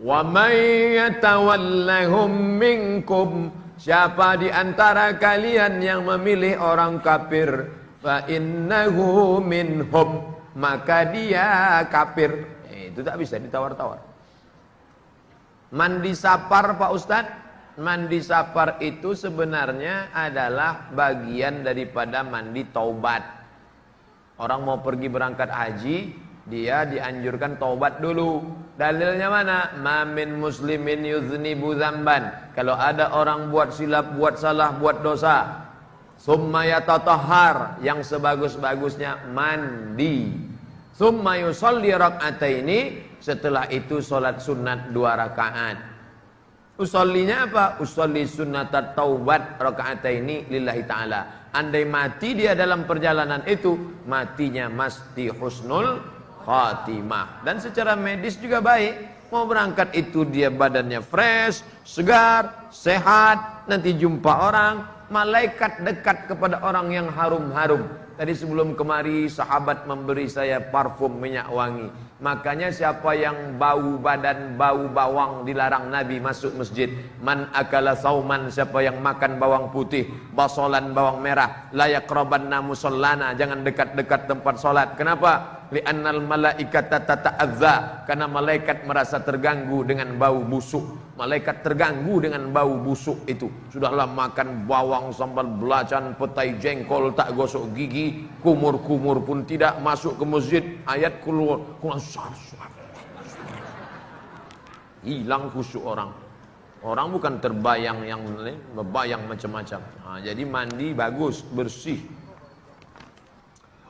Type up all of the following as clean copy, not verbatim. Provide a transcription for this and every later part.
Wa may yatawallahum minkum, siapa di antara kalian yang memilih orang kafir, fa innahu minhum, maka dia kafir. Itu tak bisa ditawar-tawar. Mandi sapar Pak Ustadz, mandi sapar itu sebenarnya adalah bagian daripada mandi taubat. Orang mau pergi berangkat haji, dia dianjurkan taubat dulu. Dalilnya mana? Ma min muslimin yuznibu dzamban. Kalau ada orang buat silap, buat salah, buat dosa, summa yatatahhar, yang sebagus-bagusnya mandi. Summa yusalli rak'ataini, setelah itu salat sunat 2 rakaat. Usollinya apa? Usolli sunnatat taubat rak'ataini lillahi ta'ala. Andai mati dia dalam perjalanan itu, matinya mesti husnul khatimah. Dan secara medis juga baik. Mau berangkat itu dia badannya fresh, segar, sehat. Nanti jumpa orang, malaikat dekat kepada orang yang harum-harum. Tadi sebelum kemari sahabat memberi saya parfum minyak wangi. Makanya siapa yang bau badan, bau bawang dilarang Nabi masuk masjid. Man akala sauman, siapa yang makan bawang putih, basolan bawang merah, la yaqrabanna musallana, jangan dekat-dekat tempat salat. Kenapa? Li'annal malaikata tata'adza, karena malaikat merasa terganggu dengan bau busuk. Malaikat terganggu dengan bau busuk itu. Sudahlah makan bawang, sambal belacan, petai jengkol, tak gosok gigi, kumur-kumur pun tidak, masuk ke masjid, ayat keluar hilang khusyuk orang. Orang bukan terbayang yang berbayang macam-macam. Jadi mandi bagus, bersih.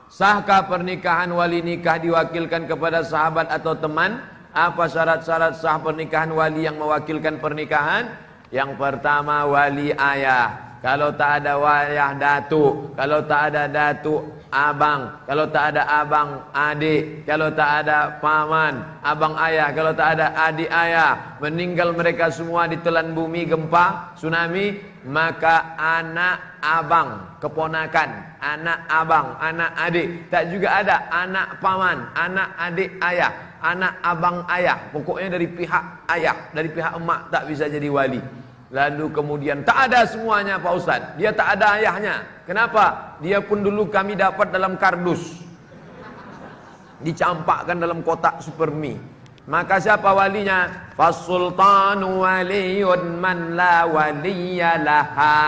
Sahkah pernikahan wali nikah diwakilkan kepada sahabat atau teman? Apa syarat-syarat sah pernikahan wali yang mewakilkan pernikahan? Yang pertama wali ayah. Kalau tak ada wayah datuk, kalau tak ada datuk abang, kalau tak ada abang adik, kalau tak ada paman abang ayah, kalau tak ada adik ayah, meninggal mereka semua ditelan bumi, gempa, tsunami, maka anak abang, keponakan, anak abang, anak adik, tak juga ada anak paman, anak adik ayah, anak abang ayah, pokoknya dari pihak ayah, dari pihak emak tak bisa jadi wali. Lalu kemudian tak ada semuanya Pak Ustadz, dia tak ada ayahnya. Kenapa? Dia pun dulu kami dapat dalam kardus, dicampakkan dalam kotak supermi. Maka siapa walinya? Fasultanu waliyun man la waliyalaha.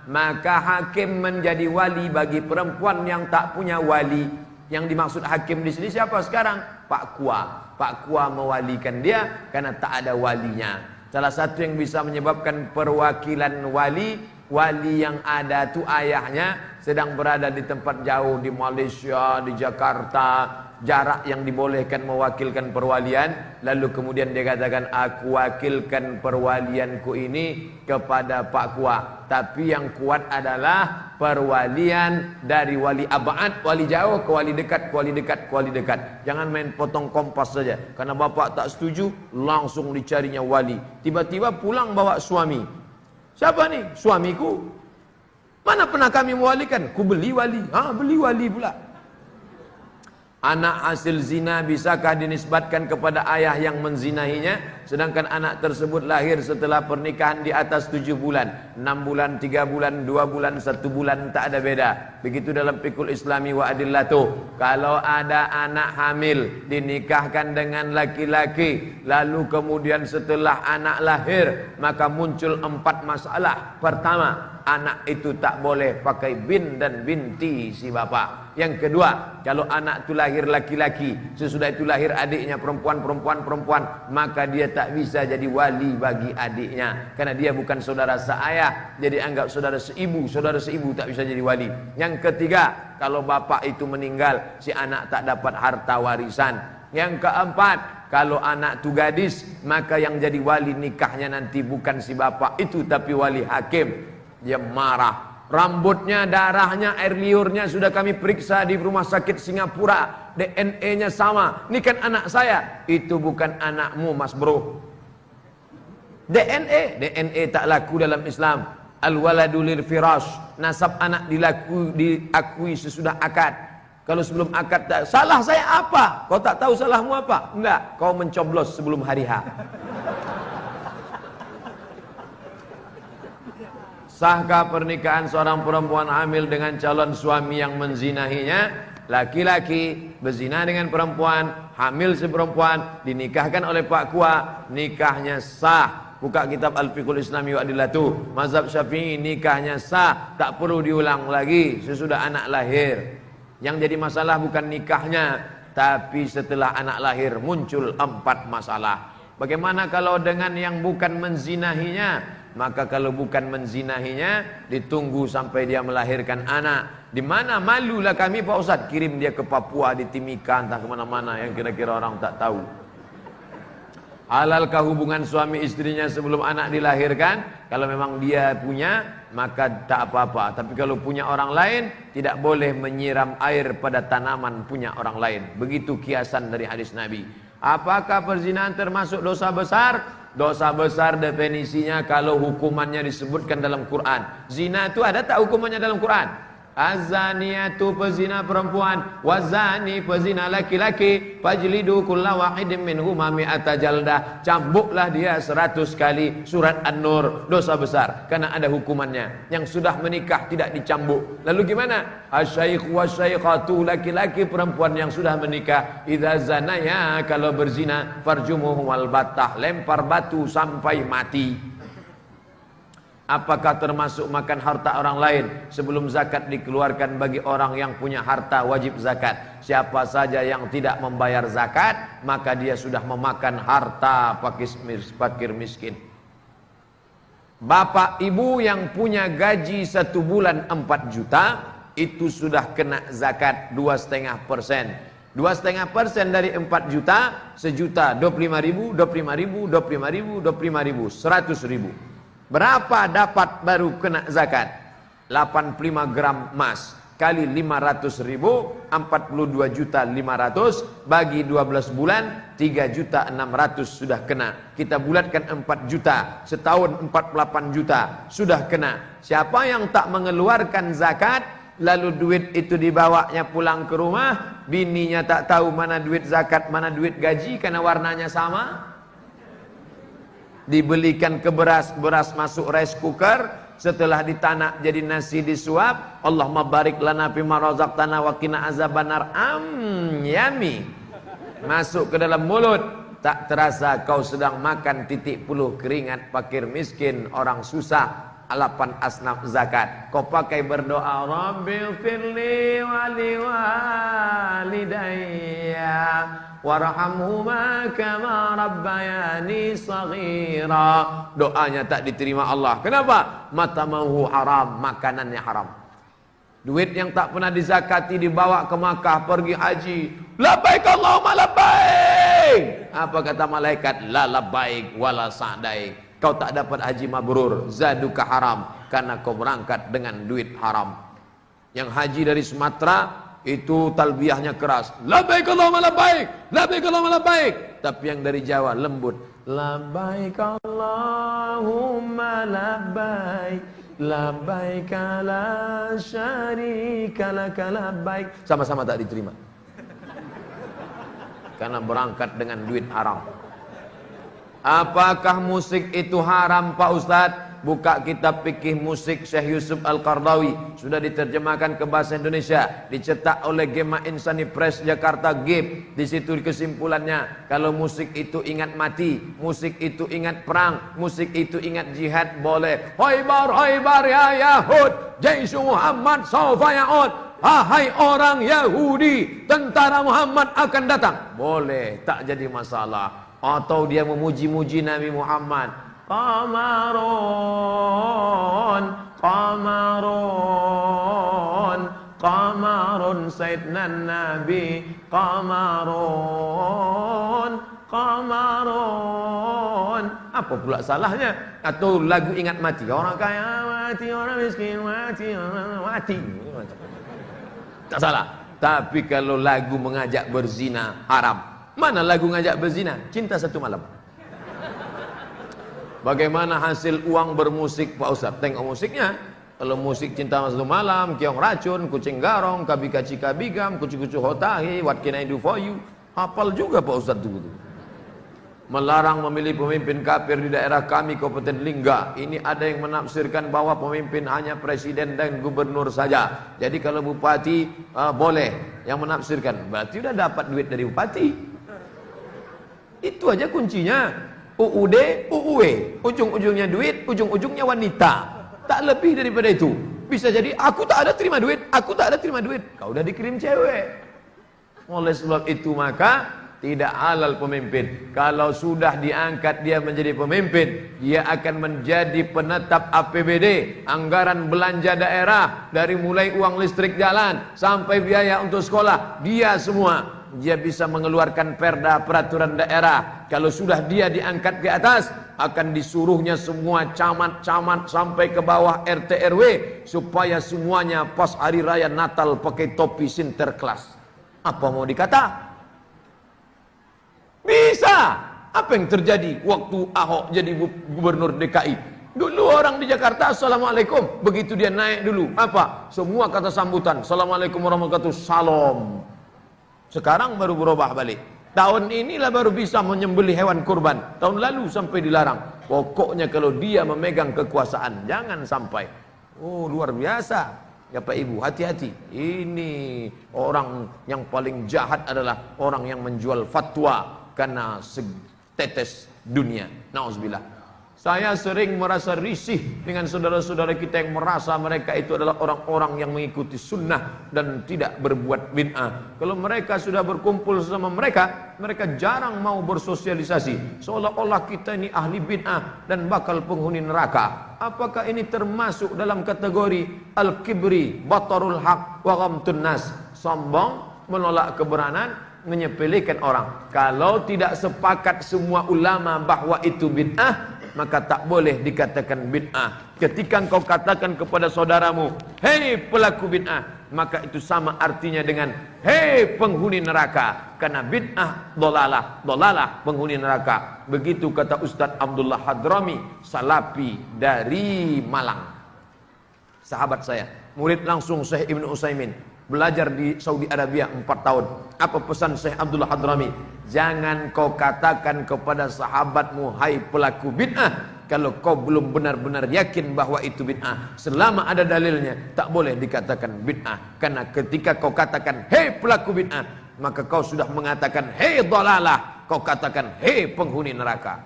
Maka hakim menjadi wali bagi perempuan yang tak punya wali. Yang dimaksud hakim di sini siapa sekarang? Pak Kua. Pak Kua mewalikan dia karena tak ada walinya. Salah satu yang bisa menyebabkan perwakilan wali, wali yang ada tu ayahnya sedang berada di tempat jauh, di Malaysia, di Jakarta, jarak yang dibolehkan mewakilkan perwalian. Lalu kemudian dia katakan, aku wakilkan perwalianku ini kepada Pak Kua. Tapi yang kuat adalah perwalian dari wali abad, wali jauh ke wali dekat, ke wali dekat, ke wali dekat. Jangan main potong kompas saja. Karena bapak tak setuju, langsung dicarinya wali. Tiba-tiba pulang bawa suami. Siapa nih? Suamiku. Mana pernah kami mewalikan? Ku beli wali. Beli wali pula. Anak hasil zina bisakah dinisbatkan kepada ayah yang menzinahinya? Sedangkan anak tersebut lahir setelah pernikahan di atas 7 bulan, 6 bulan, 3 bulan, 2 bulan, 1 bulan, tak ada beda. Begitu dalam fikul islami wa adillatuh. Kalau ada anak hamil dinikahkan dengan laki-laki, lalu kemudian setelah anak lahir, maka muncul 4 masalah. Pertama, anak itu tak boleh pakai bin dan binti si bapak. Yang kedua, kalau anak itu lahir laki-laki, sesudah itu lahir adiknya perempuan, maka dia tak bisa jadi wali bagi adiknya. Karena dia bukan saudara seayah, jadi anggap saudara seibu tak bisa jadi wali. Yang ketiga, kalau bapak itu meninggal, si anak tak dapat harta warisan. Yang keempat, kalau anak itu gadis, maka yang jadi wali nikahnya nanti bukan si bapak itu, tapi wali hakim. Dia marah. Rambutnya, darahnya, air liurnya sudah kami periksa di rumah sakit Singapura, DNA-nya sama. Ini kan anak saya. Itu bukan anakmu, mas bro. DNA tak laku dalam Islam. Al-waladu lil firash. Nasab anak diakui sesudah akad. Kalau sebelum akad tak, salah saya apa? Kau tak tahu salahmu apa? Enggak, kau mencoblos sebelum hari H. Sahkah pernikahan seorang perempuan hamil dengan calon suami yang menzinahinya? Laki-laki berzina dengan perempuan, hamil si perempuan, dinikahkan oleh Pak Kua, nikahnya sah. Buka kitab Al-Fiqhul Islami wa Adillatuh, mazhab Syafi'i, nikahnya sah, tak perlu diulang lagi sesudah anak lahir. Yang jadi masalah bukan nikahnya, tapi setelah anak lahir muncul 4 masalah. Bagaimana kalau dengan yang bukan menzinahinya? Maka kalau bukan menzinahinya, ditunggu sampai dia melahirkan anak. Di mana malulah kami Pak Ustaz, kirim dia ke Papua, di Timika, entah kemana-mana yang kira-kira orang tak tahu. Halalkah hubungan suami istrinya sebelum anak dilahirkan? Kalau memang dia punya, maka tak apa-apa. Tapi kalau punya orang lain, tidak boleh menyiram air pada tanaman punya orang lain. Begitu kiasan dari hadis Nabi. Apakah perzinahan termasuk dosa besar? Dosa besar definisinya kalau hukumannya disebutkan dalam Quran. Zina itu ada tak hukumannya dalam Quran? Az-zaniyatu pezina perempuan, wazani pezina laki-laki, fajlidu kulla wahidin minhuma mi'ata jaldah. Cambuklah dia 100 kali. Surat An-Nur, dosa besar karena ada hukumannya. Yang sudah menikah tidak dicambuk. Lalu gimana? Asy-syaikhu wasy-syaikhatu, laki-laki perempuan yang sudah menikah, idza zanaya, kalau berzina, farjumuhumul battah, lempar batu sampai mati. Apakah termasuk makan harta orang lain sebelum zakat dikeluarkan bagi orang yang punya harta wajib zakat? Siapa saja yang tidak membayar zakat, maka dia sudah memakan harta fakir miskin. Bapak ibu yang punya gaji 1 bulan 4 juta, itu sudah kena zakat 2,5%. 2,5% dari 4 juta, 1 juta, 25.000, 25.000, 25.000, 25.000, 100.000. Berapa dapat baru kena zakat? 85 gram emas kali 500.000, 42.500.000 bagi 12 bulan, 3.600.000 sudah kena. Kita bulatkan 4 juta, setahun 48 juta sudah kena. Siapa yang tak mengeluarkan zakat, lalu duit itu dibawanya pulang ke rumah, bininya tak tahu mana duit zakat, mana duit gaji karena warnanya sama. Dibelikan ke beras, beras masuk rice cooker, setelah ditanak jadi nasi disuap. Allahumma barik lana fima razaqtana wa qina azabannar. Yummy. Masuk ke dalam mulut, tak terasa kau sedang makan titik puluh keringat fakir miskin, orang susah. 8 asnaf zakat. Kau pakai berdoa, Rabbil firli wali walidayya warhamhuma kama rabbayani saghira. Doanya tak diterima Allah. Kenapa? Matamahu haram, makanannya haram. Duit yang tak pernah dizakati dibawa ke Makkah, pergi haji. Labbaik Allahumma labbaik. Apa kata malaikat? La labbaik wala sa'daik. Kau tak dapat haji mabrur, zaduka haram, karena kau berangkat dengan duit haram. Yang haji dari Sumatera itu talbiyahnya keras, labbaik Allahumma labbaik, labbaik Allahumma labbaik. Tapi yang dari Jawa lembut, labbaik Allahumma labbaik, labbaik la syarika laka labbaik. Sama-sama tak diterima, karena berangkat dengan duit haram. Apakah musik itu haram Pak Ustadz? Buka kitab fikih musik Syekh Yusuf Al-Qardawi, sudah diterjemahkan ke bahasa Indonesia, dicetak oleh Gema Insani Press Jakarta GIP. Di situ kesimpulannya, kalau musik itu ingat mati, musik itu ingat perang, musik itu ingat jihad, boleh. Khaybar Khaybar ya Yahud, Jaisu Muhammad sawfa ya'ud. Hai orang Yahudi, tentara Muhammad akan datang. Boleh, tak jadi masalah. Atau dia memuji-muji Nabi Muhammad, Qamarun, Qamarun, Qamarun Sayyidina Nabi, Qamarun, Qamarun. Apa pula salahnya? Atau lagu ingat mati, orang kaya mati, orang miskin mati, orang mati. Tak salah. Tapi kalau lagu mengajak berzina haram. Mana lagu ngajak berzina? Cinta Satu Malam. Bagaimana hasil uang bermusik Pak Ustaz? Tengok musiknya. Kalau musik Cinta Satu Malam, Kiong Racun, Kucing Garong, Kabika Cika Bigam, Kucu-Kucu Hotahi, What Can I Do For You, hafal juga Pak Ustaz itu. melarang memilih pemimpin kafir di daerah kami Kabupaten Lingga. Ini ada yang menafsirkan bahwa pemimpin hanya presiden dan gubernur saja. Jadi kalau bupati boleh. Yang menafsirkan berarti sudah dapat duit dari bupati. Itu aja kuncinya. UUD, UUE, ujung-ujungnya duit, ujung-ujungnya wanita. Tak lebih daripada itu. Bisa jadi aku tak ada terima duit, aku tak ada terima duit. Kau udah dikirim cewek. Oleh sebab itu maka tidak halal pemimpin. Kalau sudah diangkat dia menjadi pemimpin, dia akan menjadi penetap APBD, anggaran belanja daerah, dari mulai uang listrik jalan sampai biaya untuk sekolah, dia semua. Dia bisa mengeluarkan perda peraturan daerah. Kalau sudah dia diangkat ke atas, akan disuruhnya semua camat-camat sampai ke bawah RT RW supaya semuanya pas hari raya Natal pakai topi Sinterklas. Apa mau dikata? Bisa. Apa yang terjadi waktu Ahok jadi gubernur DKI? Dulu orang di Jakarta assalamualaikum, begitu dia naik dulu apa? Semua kata sambutan assalamualaikum warahmatullahi wabarakatuh, salam. Sekarang baru berubah balik. Tahun inilah baru bisa menyembelih hewan kurban. Tahun lalu sampai dilarang. Pokoknya kalau dia memegang kekuasaan, jangan sampai. Oh, luar biasa. Ya Pak Ibu, hati-hati. Ini orang yang paling jahat adalah orang yang menjual fatwa karena setetes dunia. Nauzubillah. Saya sering merasa risih dengan saudara-saudara kita yang merasa mereka itu adalah orang-orang yang mengikuti sunnah dan tidak berbuat bid'ah. Kalau mereka sudah berkumpul sama mereka, mereka jarang mau bersosialisasi. Seolah-olah kita ini ahli bid'ah dan bakal penghuni neraka. Apakah ini termasuk dalam kategori al-kibri, batarul haq, wa ghamtun nas? Sombong, menolak kebenaran, menyepelekan orang. Kalau tidak sepakat semua ulama bahwa itu bid'ah, maka tak boleh dikatakan bid'ah. Ketika engkau katakan kepada saudaramu, hei pelaku bid'ah, maka itu sama artinya dengan hei penghuni neraka. Karena bid'ah dolalah, dolalah penghuni neraka. Begitu kata Ustaz Abdullah Hadrami Salafi dari Malang, sahabat saya, murid langsung Syekh Ibnu Utsaimin, belajar di Saudi Arabia 4 tahun. Apa pesan Syekh Abdullah Hadrami? Jangan kau katakan kepada sahabatmu, hai pelaku bid'ah, kalau kau belum benar-benar yakin bahwa itu bid'ah. Selama ada dalilnya, tak boleh dikatakan bid'ah. Karena ketika kau katakan, hei pelaku bid'ah, maka kau sudah mengatakan, hei dhalalah. Kau katakan, hei penghuni neraka.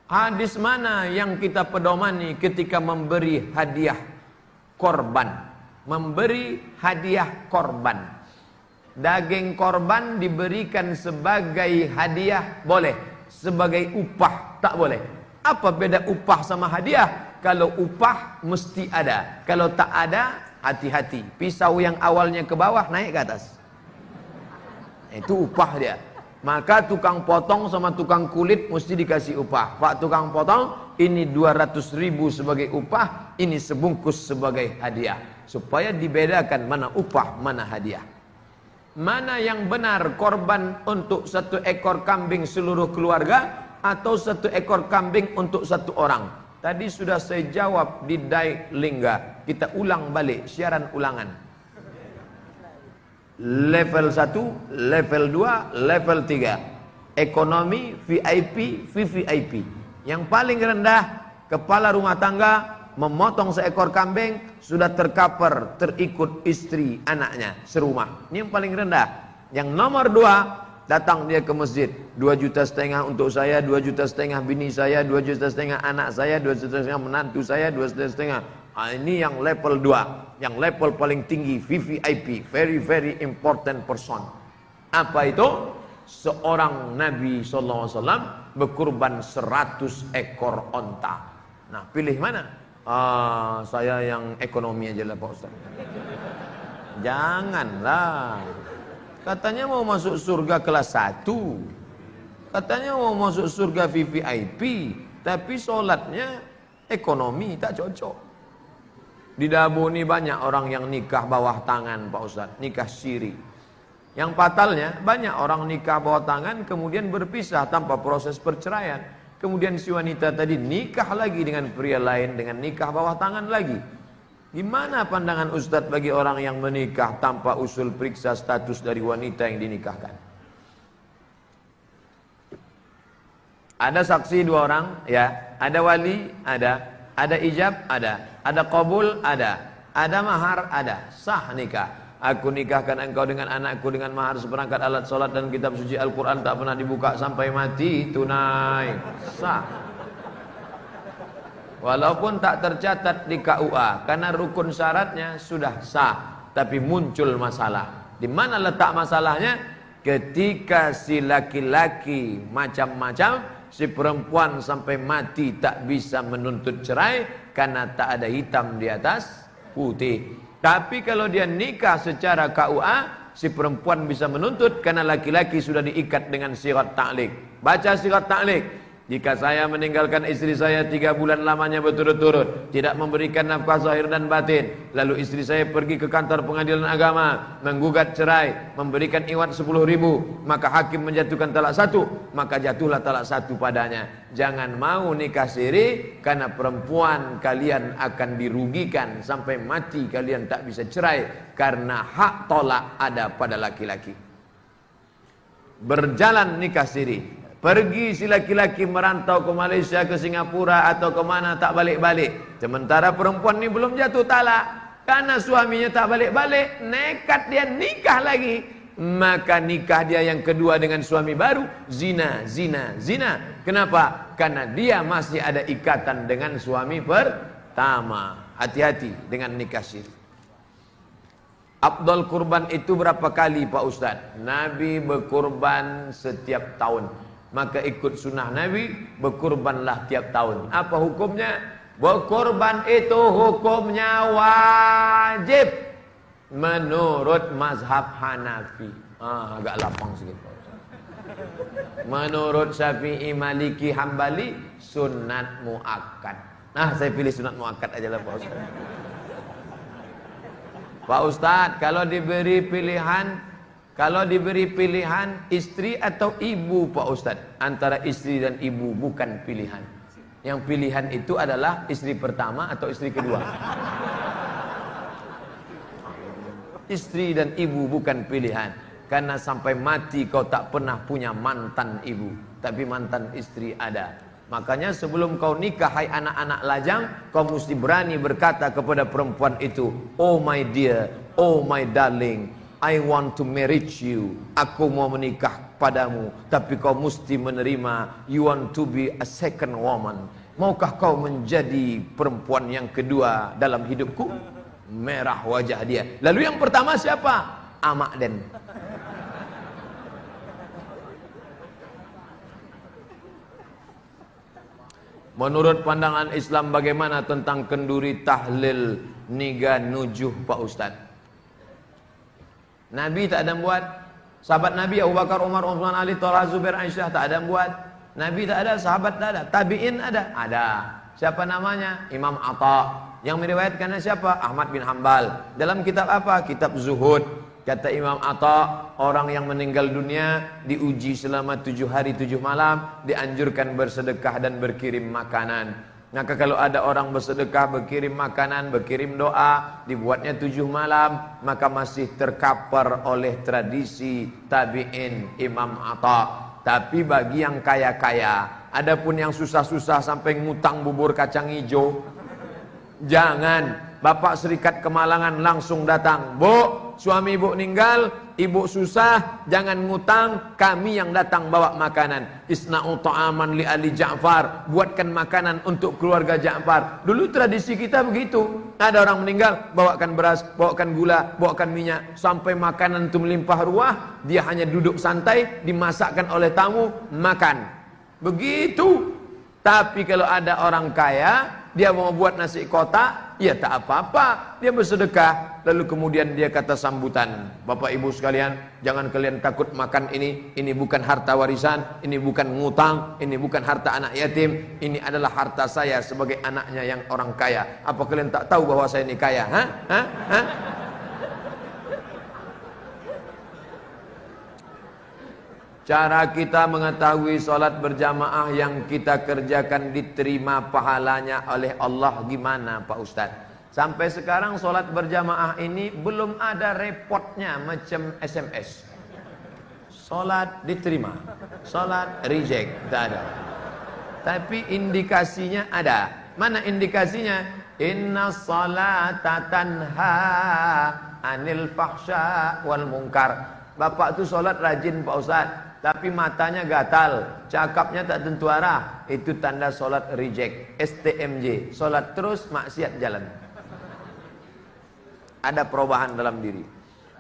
Hadis mana yang kita pedomani ketika memberi hadiah korban? Memberi hadiah korban. Daging korban diberikan sebagai hadiah boleh, sebagai upah tak boleh. Apa beda upah sama hadiah? Kalau upah mesti ada, kalau tak ada hati-hati. Pisau yang awalnya ke bawah naik ke atas, itu upah dia. Maka tukang potong sama tukang kulit mesti dikasih upah. Pak tukang potong, ini 200.000 sebagai upah, ini sebungkus sebagai hadiah. Supaya dibedakan mana upah, mana hadiah. Mana yang benar, korban untuk 1 ekor kambing seluruh keluarga, atau 1 ekor kambing untuk 1 orang? Tadi sudah saya jawab di Dai Lingga. Kita ulang balik, siaran ulangan. Level 1, level 2, level 3. Ekonomi, VIP, VVIP. Yang paling rendah, kepala rumah tangga memotong seekor kambing, sudah tercover, terikut istri, anaknya serumah. Ini yang paling rendah. Yang nomor 2, datang dia ke masjid, 2,5 juta untuk saya, 2,5 juta bini saya, 2,5 juta anak saya, 2,5 juta menantu saya, 2,5 juta. Ini yang level 2. Yang level paling tinggi, VVIP, very very important person. Apa itu? Seorang Nabi SAW berkurban 100 ekor onta. Nah, pilih mana? Saya yang ekonomi aja lah Pak Ustaz. Janganlah. Katanya mau masuk surga kelas 1. Katanya mau masuk surga VVIP, tapi sholatnya ekonomi, tak cocok. Di Dabu ini banyak orang yang nikah bawah tangan Pak Ustaz, nikah siri. Yang fatalnya banyak orang nikah bawah tangan kemudian berpisah tanpa proses perceraian. Kemudian si wanita tadi nikah lagi dengan pria lain dengan nikah bawah tangan lagi. Gimana pandangan Ustadz bagi orang yang menikah tanpa usul periksa status dari wanita yang dinikahkan? Ada saksi 2 orang, ya. Ada wali, ada ijab, ada qabul, ada mahar, ada. Sah nikah. Aku nikahkan engkau dengan anakku dengan mahar seperangkat alat sholat dan kitab suci Al-Quran tak pernah dibuka sampai mati, tunai. Sah. Walaupun tak tercatat di KUA karena rukun syaratnya sudah sah, tapi muncul masalah. Di mana letak masalahnya? Ketika si laki-laki macam-macam, si perempuan sampai mati tak bisa menuntut cerai karena tak ada hitam di atas putih. Tapi kalau dia nikah secara KUA, si perempuan bisa menuntut karena laki-laki sudah diikat dengan sirat ta'liq. Baca sirat ta'liq. Jika saya meninggalkan istri saya 3 bulan lamanya berturut-turut, tidak memberikan nafkah zahir dan batin, lalu istri saya pergi ke kantor pengadilan agama, menggugat cerai, memberikan iwat 10.000, maka hakim menjatuhkan talak 1, maka jatuhlah talak 1 padanya. Jangan mau nikah siri, karena perempuan kalian akan dirugikan sampai mati, kalian tak bisa cerai, karena hak tolak ada pada laki-laki. Berjalan nikah siri. Pergi si laki-laki merantau ke Malaysia, ke Singapura atau ke mana tak balik-balik. Sementara perempuan ni belum jatuh talak. Karena suaminya tak balik-balik, nekat dia nikah lagi. Maka nikah dia yang kedua dengan suami baru, zina. Kenapa? Karena dia masih ada ikatan dengan suami pertama. Hati-hati dengan nikah siri. Afdal kurban itu berapa kali Pak Ustadz? Nabi berkurban setiap tahun. Maka ikut sunnah Nabi, berkurbanlah tiap tahun. Apa hukumnya? Berkurban itu hukumnya wajib menurut mazhab Hanafi. Agak lapang sikit. Menurut Syafi'i, Maliki, Hambali, sunat muakkad. Nah, saya pilih sunat muakkad aja lah Pak Ustadz. Pak Ustadz, kalau diberi pilihan istri atau ibu Pak Ustadz, antara istri dan ibu bukan pilihan. Yang pilihan itu adalah istri pertama atau istri kedua. Istri dan ibu bukan pilihan. Karena sampai mati kau tak pernah punya mantan ibu, tapi mantan istri ada. Makanya sebelum kau nikah, hai anak-anak lajang, kau mesti berani berkata kepada perempuan itu, oh my dear, oh my darling, I want to marry you. Aku mau menikah padamu, tapi kau mesti menerima. You want to be a second woman. Maukah kau menjadi perempuan yang kedua dalam hidupku? Merah wajah dia. Lalu yang pertama siapa? Amak Den. Menurut pandangan Islam bagaimana tentang kenduri tahlil niga nujuh Pak Ustadz? Nabi tak ada buat. Sahabat Nabi Abu Bakar, Umar, Utsman, Ali, Talha, Zubair, Aisyah tak ada buat. Nabi tak ada, sahabat tak ada. Tabi'in ada? Ada. Siapa namanya? Imam Atha. Yang meriwayatkannya siapa? Ahmad bin Hanbal. Dalam kitab apa? Kitab Zuhud. Kata Imam Atha, orang yang meninggal dunia diuji selama 7 hari 7 malam, dianjurkan bersedekah dan berkirim makanan. Maka kalau ada orang bersedekah, berkirim makanan, berkirim doa, dibuatnya 7 malam, maka masih terkapar oleh tradisi tabi'in Imam Atha. Tapi bagi yang kaya-kaya, adapun yang susah-susah sampai ngutang bubur kacang hijau, jangan. Bapak Serikat Kemalangan langsung datang. Bu, suami ibu meninggal, ibu susah, jangan ngutang, kami yang datang bawa makanan. Isna'u ta'aman li ali Ja'far, buatkan makanan untuk keluarga Ja'far. Dulu tradisi kita begitu. Ada orang meninggal, bawakan beras, bawakan gula, bawakan minyak, sampai makanan itu melimpah ruah, dia hanya duduk santai, dimasakkan oleh tamu, makan. Begitu. Tapi kalau ada orang kaya, dia mau buat nasi kotak, ya tak apa-apa, dia bersedekah. Lalu kemudian dia kata sambutan, Bapak Ibu sekalian, jangan kalian takut makan ini bukan harta warisan, ini bukan ngutang, ini bukan harta anak yatim, ini adalah harta saya sebagai anaknya yang orang kaya. Apa kalian tak tahu bahwa saya ini kaya? Hah? Cara kita mengetahui sholat berjamaah yang kita kerjakan diterima pahalanya oleh Allah gimana Pak Ustadz? Sampai sekarang solat berjamaah ini belum ada repotnya macam SMS. Solat diterima, solat reject, tak ada. Tapi indikasinya ada. Mana indikasinya? Inna salata tanha anil fahsya wal munkar. Bapak tu solat rajin Pak Ustaz, tapi matanya gatal, cakapnya tak tentu arah. Itu tanda solat reject, STMJ. Solat terus, maksiat jalan. Ada perubahan dalam diri.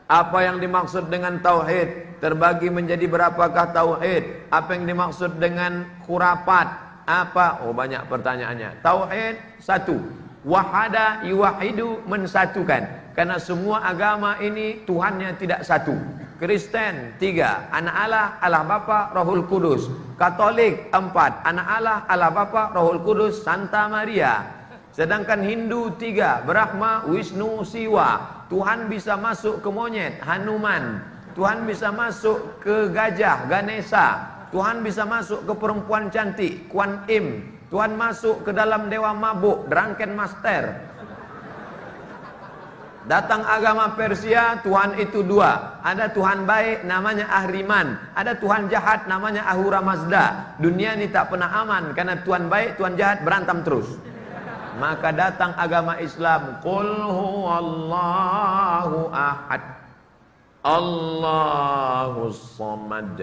Apa yang dimaksud dengan tauhid? Terbagi menjadi berapakah tauhid? Apa yang dimaksud dengan khurafat? Apa? Oh, banyak pertanyaannya. Tauhid satu. Wahada yuwahidu, mensatukan. Karena semua agama ini Tuhannya tidak satu. Kristen 3, anak Allah, Allah Bapa, Rohul Kudus. Katolik 4, anak Allah, Allah Bapa, Rohul Kudus, Santa Maria. Sedangkan Hindu 3, Brahma, Wisnu, Siwa. Tuhan bisa masuk ke monyet, Hanuman. Tuhan bisa masuk ke gajah, Ganesha. Tuhan bisa masuk ke perempuan cantik, Kuan Im. Tuhan masuk ke dalam dewa mabuk, Drunken Master. Datang agama Persia, Tuhan itu 2. Ada Tuhan baik, namanya Ahriman. Ada Tuhan jahat, namanya Ahura Mazda. Dunia ini tak pernah aman, karena Tuhan baik, Tuhan jahat, berantem terus. Maka datang agama Islam, Qul huwallahu ahad, Allahus samad,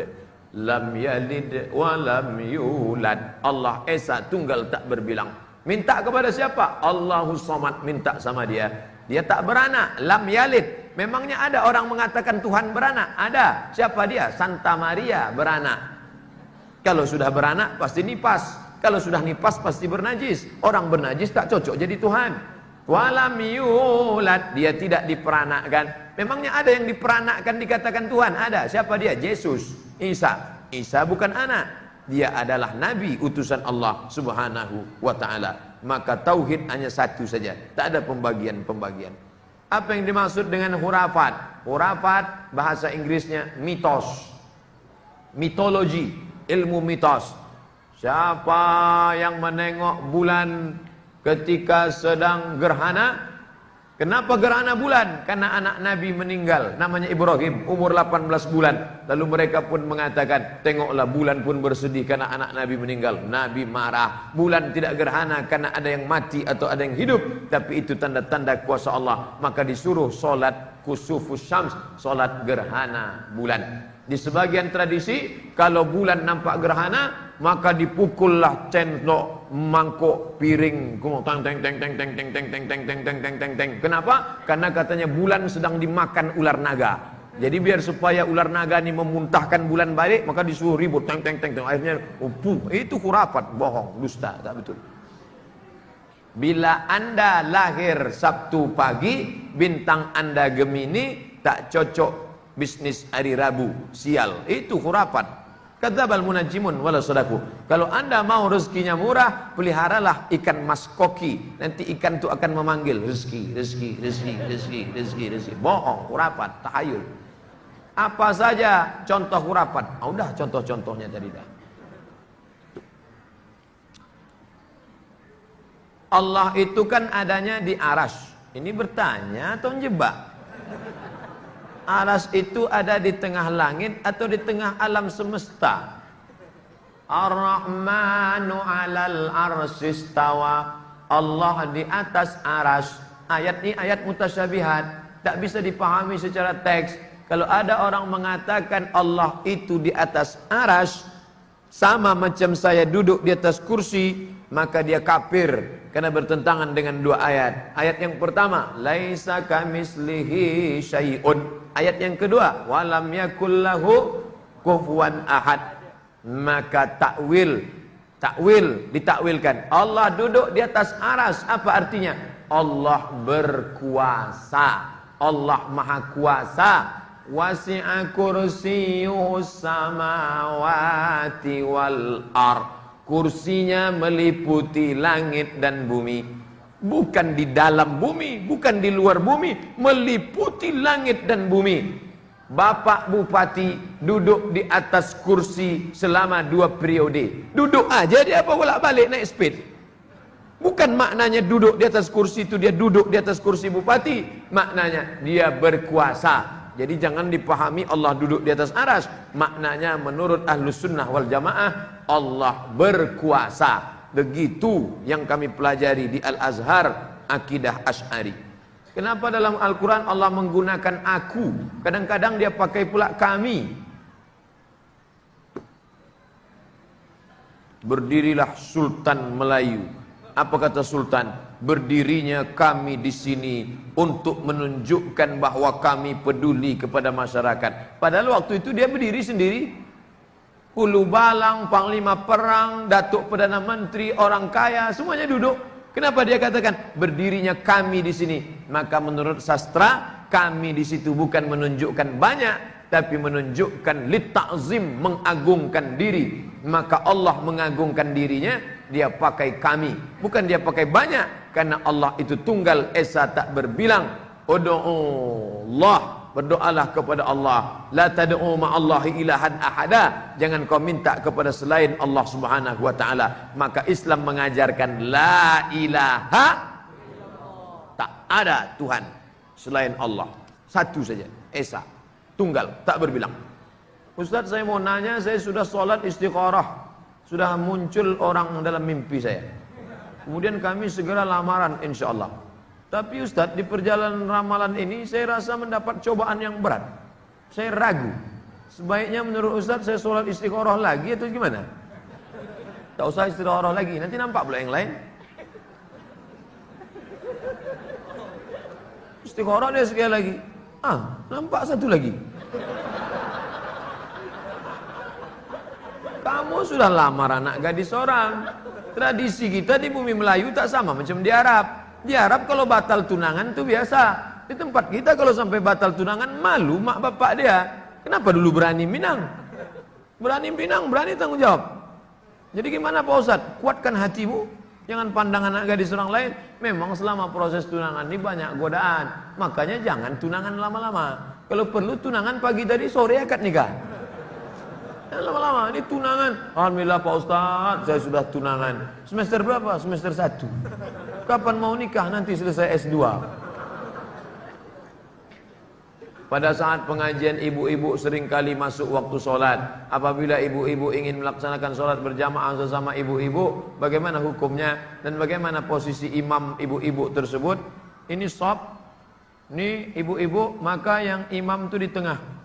lam yalid wa lam yulad. Allah Esa, tunggal tak berbilang. Minta kepada siapa? Allahus samad, minta sama dia. Dia tak beranak, lam yalid. Memangnya ada orang mengatakan Tuhan beranak? Ada. Siapa dia? Santa Maria beranak. Kalau sudah beranak pasti nipas. Kalau sudah nipas pasti bernajis. Orang bernajis tak cocok jadi Tuhan. Walam yulad, dia tidak diperanakkan. Memangnya ada yang diperanakkan dikatakan Tuhan? Ada. Siapa dia? Yesus, Isa. Isa bukan anak. Dia adalah nabi utusan Allah Subhanahu wa taala. Maka tauhid hanya satu saja. Tak ada pembagian-pembagian. Apa yang dimaksud dengan hurafat? Hurafat bahasa Inggrisnya mitos. Mitologi, ilmu mitos. Siapa yang menengok bulan ketika sedang gerhana? Kenapa gerhana bulan? Karena anak Nabi meninggal, namanya Ibrahim, umur 18 bulan. Lalu mereka pun mengatakan, tengoklah bulan pun bersedih karena anak Nabi meninggal. Nabi marah. Bulan tidak gerhana karena ada yang mati atau ada yang hidup. Tapi itu tanda-tanda kuasa Allah. Maka disuruh solat kusufus syams, solat gerhana bulan. Di sebagian tradisi, kalau bulan nampak gerhana, maka dipukullah sendok, mangkuk, piring, teng teng teng teng teng teng teng teng teng teng teng teng teng teng. Kenapa? Karena katanya bulan sedang dimakan ular naga. Jadi biar supaya ular naga ini memuntahkan bulan balik, maka disuruh ribut teng teng teng teng. Akhirnya itu khurafat, bohong, dusta, tak betul. Bila Anda lahir Sabtu pagi, bintang Anda Gemini, tak cocok bisnis hari Rabu, sial. Itu khurafat. Kadzdzabal munajimun wala sadaku. Kalau Anda mau rezekinya murah, peliharalah ikan mas koki. Nanti ikan itu akan memanggil rezeki, rezeki, rezeki, rezeki, rezeki, rezeki. Bohong, khurafat, tahayul. Apa saja contoh khurafat? Udah contoh-contohnya tadi dah. Allah itu kan adanya di aras. Ini bertanya atau menjebak? Aras itu ada di tengah langit atau di tengah alam semesta? Ar-Rahmanu 'alal arsyistawa. Allah di atas aras. Ayat ini ayat mutasyabihat, tak bisa dipahami secara teks. Kalau ada orang mengatakan Allah itu di atas aras, sama macam saya duduk di atas kursi, maka dia kafir karena bertentangan dengan 2 ayat. Ayat yang pertama, laisa kamislihi syai'un. Ayat yang kedua, walam yakul lahu kufuwan ahad. Maka takwil ditakwilkan. Allah duduk di atas aras. Apa artinya? Allah berkuasa. Allah maha kuasa. Wasi'a kursiyyus samawati wal ardh. Kursinya meliputi langit dan bumi. Bukan di dalam bumi, bukan di luar bumi, meliputi langit dan bumi. Bapak Bupati duduk di atas kursi selama 2 periode. Duduk aja dia, apa bolak-balik naik speed? Bukan maknanya duduk di atas kursi itu dia duduk di atas kursi bupati. Maknanya dia berkuasa. Jadi jangan dipahami Allah duduk di atas aras. Maknanya menurut Ahlus Sunnah wal Jamaah, Allah berkuasa. Begitu yang kami pelajari di Al-Azhar, Akidah Asy'ari. Kenapa dalam Al-Quran Allah menggunakan aku? Kadang-kadang dia pakai pula kami. Berdirilah Sultan Melayu. Apa kata Sultan? Berdirinya kami di sini untuk menunjukkan bahwa kami peduli kepada masyarakat. Padahal waktu itu dia berdiri sendiri. Hulu Balang, Panglima Perang, Datuk Perdana Menteri, orang kaya, semuanya duduk. Kenapa dia katakan berdirinya kami di sini? Maka menurut sastra, kami di situ bukan menunjukkan banyak, tapi menunjukkan litta'zim, mengagungkan diri. Maka Allah mengagungkan dirinya, dia pakai kami, bukan dia pakai banyak, karena Allah itu tunggal esa tak berbilang. Ud'ullah, berdoalah kepada Allah. La tad'u ma'allahi ilahan ahada, jangan kau minta kepada selain Allah Subhanahu wa taala. Maka Islam mengajarkan la ilaha, tak ada Tuhan selain Allah, satu saja, esa, tunggal, tak berbilang. Ustaz, saya mau nanya, saya sudah sholat istikharah, sudah muncul orang dalam mimpi saya. Kemudian kami segera lamaran insya Allah. Tapi Ustaz, di perjalanan ramalan ini saya rasa mendapat cobaan yang berat. Saya ragu. Sebaiknya menurut Ustaz saya sholat istikharah lagi atau gimana? Tak usah istikharah lagi, nanti nampak pula yang lain. Istikharah dia sekali lagi. Nampak satu lagi. Kamu sudah lamar anak gadis orang. Tradisi kita di bumi Melayu tak sama macam di Arab. Di Arab kalau batal tunangan itu biasa. Di tempat kita kalau sampai batal tunangan, malu mak bapak dia. Kenapa dulu berani minang? Berani minang, berani tanggung jawab. Jadi gimana Pak Ustaz? Kuatkan hatimu, jangan pandang anak gadis orang lain. Memang selama proses tunangan ini banyak godaan. Makanya jangan tunangan lama-lama. Kalau perlu tunangan pagi tadi, sore akad nikah. Lama-lama ini tunangan. Alhamdulillah Pak Ustaz, saya sudah tunangan. Semester berapa? Semester 1. Kapan mau nikah? Nanti selesai S2. Pada saat pengajian, ibu-ibu seringkali masuk waktu sholat. Apabila ibu-ibu ingin melaksanakan sholat berjamaah sesama ibu-ibu, bagaimana hukumnya? Dan bagaimana posisi imam ibu-ibu tersebut? Ini shaf, ini ibu-ibu, maka yang imam itu di tengah.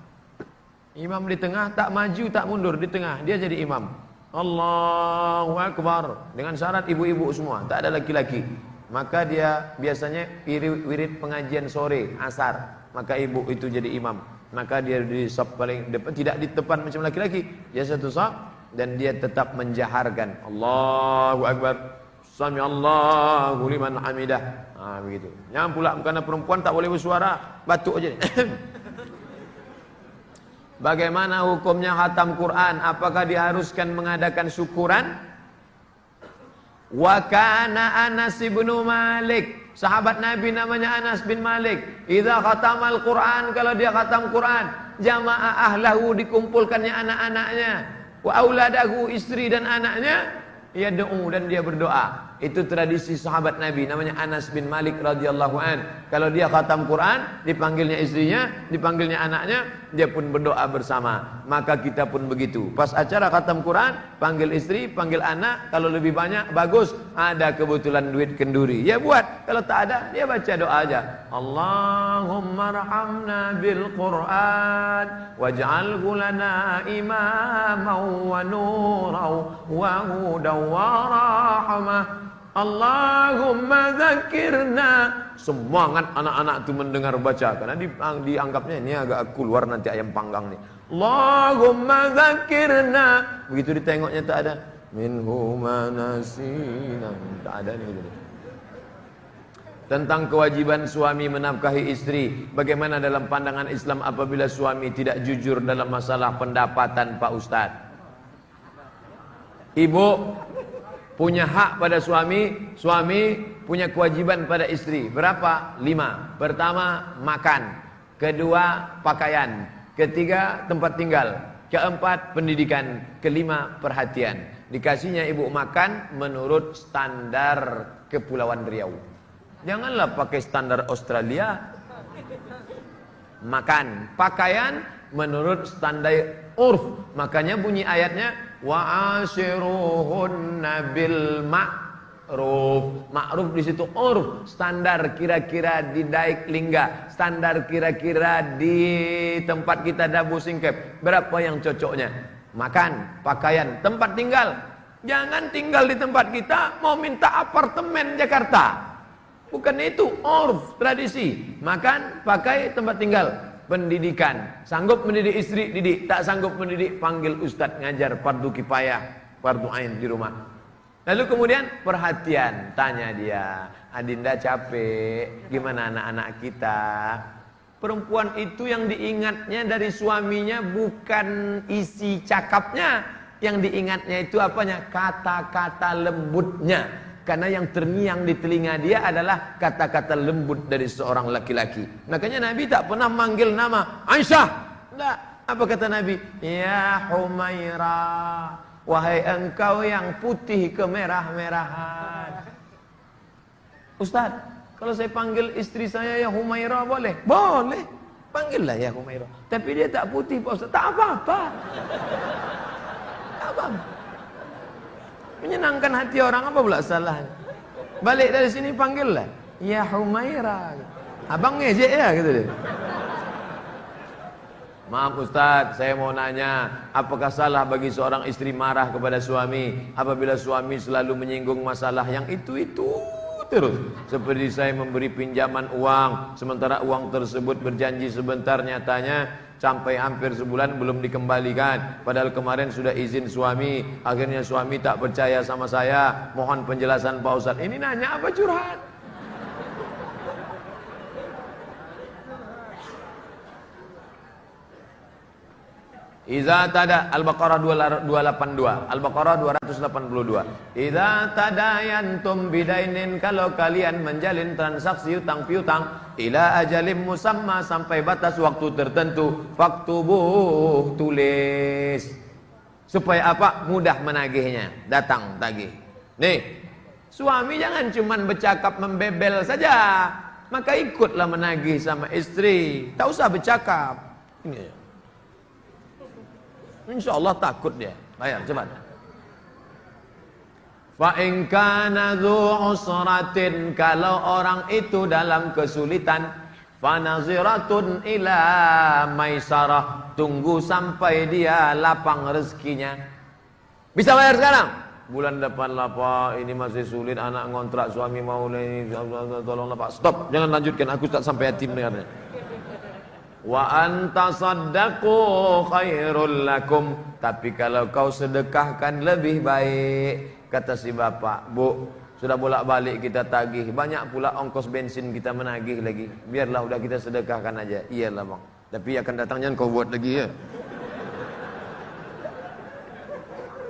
Imam di tengah, tak maju tak mundur, di tengah, dia jadi imam. Allahu Akbar. Dengan syarat ibu-ibu semua, tak ada laki-laki. Maka dia biasanya wirid pengajian sore, asar. Maka ibu itu jadi imam. Maka dia di saf paling depan, tidak di depan macam laki-laki. Dia satu saf dan dia tetap menjaharkan Allahu Akbar, Sami Allahu liman hamidah. Begitu. Jangan pula karena perempuan tak boleh bersuara, batuk aja. Bagaimana hukumnya khatam Quran? Apakah diharuskan mengadakan syukuran? Wa kana Anas bin Malik, sahabat Nabi namanya Anas bin Malik. Idza khatamal Quran, kalau dia khatam Quran, jama'a ahlahu, dikumpulkannya anak-anaknya, wa auladahu, istri dan anaknya, yad'u, dan dia berdoa. Itu tradisi sahabat Nabi namanya Anas bin Malik radhiyallahu an. Kalau dia khatam Quran, dipanggilnya istrinya, dipanggilnya anaknya, dia pun berdoa bersama. Maka kita pun begitu. Pas acara khatam Quran, panggil istri, panggil anak. Kalau lebih banyak bagus, ada kebetulan duit kenduri, ya buat. Kalau tak ada, dia baca doa aja. Allahumma arhamna bil Quran waj'alhu lana imaman wa nuran wa hudan wa rahmah. Allahumma dzakirna. Semangat anak-anak itu mendengar baca, karena dianggapnya ini agak keluar nanti ayam panggang nih. Allahumma dzakirna. Begitu ditengoknya tak ada. Minhu manasina. Tak ada nih gitu. Tentang kewajiban suami menafkahi istri, bagaimana dalam pandangan Islam apabila suami tidak jujur dalam masalah pendapatan Pak Ustadz? Ibu punya hak pada suami, suami punya kewajiban pada istri. Berapa? 5. Pertama, makan. Kedua, pakaian. Ketiga, tempat tinggal. Keempat, pendidikan. Kelima, perhatian. Dikasihnya ibu makan menurut standar Kepulauan Riau. Janganlah pakai standar Australia. Makan, pakaian menurut standar urf. Makanya bunyi ayatnya wa'ashiruhunna bil ma'ruf. Ma'ruf di situ urf, standar kira-kira di Daik Lingga, standar kira-kira di tempat kita Dabu Singkep. Berapa yang cocoknya? Makan, pakaian, tempat tinggal. Jangan tinggal di tempat kita mau minta apartemen Jakarta. Bukan itu urf, tradisi. Makan, pakai, tempat tinggal. Pendidikan, sanggup mendidik istri, didik. Tak sanggup mendidik, panggil ustadz ngajar fardu kifayah, fardu ain di rumah. Lalu kemudian perhatian, tanya dia, Adinda capek, gimana anak-anak kita? Perempuan itu yang diingatnya dari suaminya bukan isi cakapnya, yang diingatnya itu apanya? Kata-kata lembutnya. Karena yang terngiang di telinga dia adalah kata-kata lembut dari seorang laki-laki. Makanya Nabi tak pernah manggil nama Aisyah. Tidak. Apa kata Nabi? Ya Humairah, wahai engkau yang putih kemerah-merahan. Ustaz, kalau saya panggil istri saya ya Humairah boleh? Boleh. Panggillah ya Humairah. Tapi dia tak putih Pak Ustaz. Tak apa-apa. Tak apa-apa. Menyenangkan hati orang, apa pula salahnya? Balik dari sini panggillah ya Humairah. Abang ngejek ya gitu deh. Maaf Ustaz, saya mau nanya, apakah salah bagi seorang istri marah kepada suami apabila suami selalu menyinggung masalah yang itu terus? Seperti saya memberi pinjaman uang, sementara uang tersebut berjanji sebentar, nyatanya sampai hampir sebulan belum dikembalikan. Padahal kemarin sudah izin suami. Akhirnya suami tak percaya sama saya. Mohon penjelasan Pak Ustaz. Ini nanya apa curhat? Iza tada Al-Baqarah 282. Al-Baqarah 282. Iza tadayantum bidainin, kalau kalian menjalin transaksi utang piutang ila ajalim musamma, sampai batas waktu tertentu, faktubuh, tulis. Supaya apa? Mudah menagihnya. Datang tagih. Nih, suami jangan cuman bercakap membebel saja. Maka ikutlah menagih sama istri. Tak usah bercakap. Ini insya Allah takut dia. Bayar cepat. Fa in kana dzu usratin, kalau orang itu dalam kesulitan, fa naziratun ila maisarah, tunggu sampai dia lapang rezekinya. Bisa bayar sekarang? Bulan depan lah Pak, ini masih sulit, anak ngontrak, suami mau ini, tolonglah Pak. Stop, jangan lanjutkan, aku tak sampai hati mendengarnya. Wa anta saddaqu khairul lakum, tapi kalau kau sedekahkan lebih baik. Kata si bapak, Bu, sudah bolak-balik kita tagih, banyak pula ongkos bensin kita menagih lagi. Biarlah udah kita sedekahkan aja. Iyalah Bang, tapi akan datangnya kau buat lagi ya.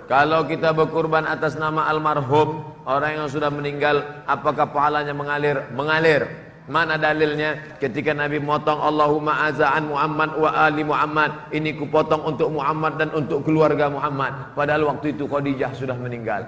Kalau kita berkurban atas nama almarhum, orang yang sudah meninggal, apakah pahalanya mengalir? Mengalir. Mana dalilnya? Ketika Nabi motong Allahumma azaan Muhammad wa ali Muhammad, ini kupotong untuk Muhammad dan untuk keluarga Muhammad. Padahal waktu itu Khadijah sudah meninggal.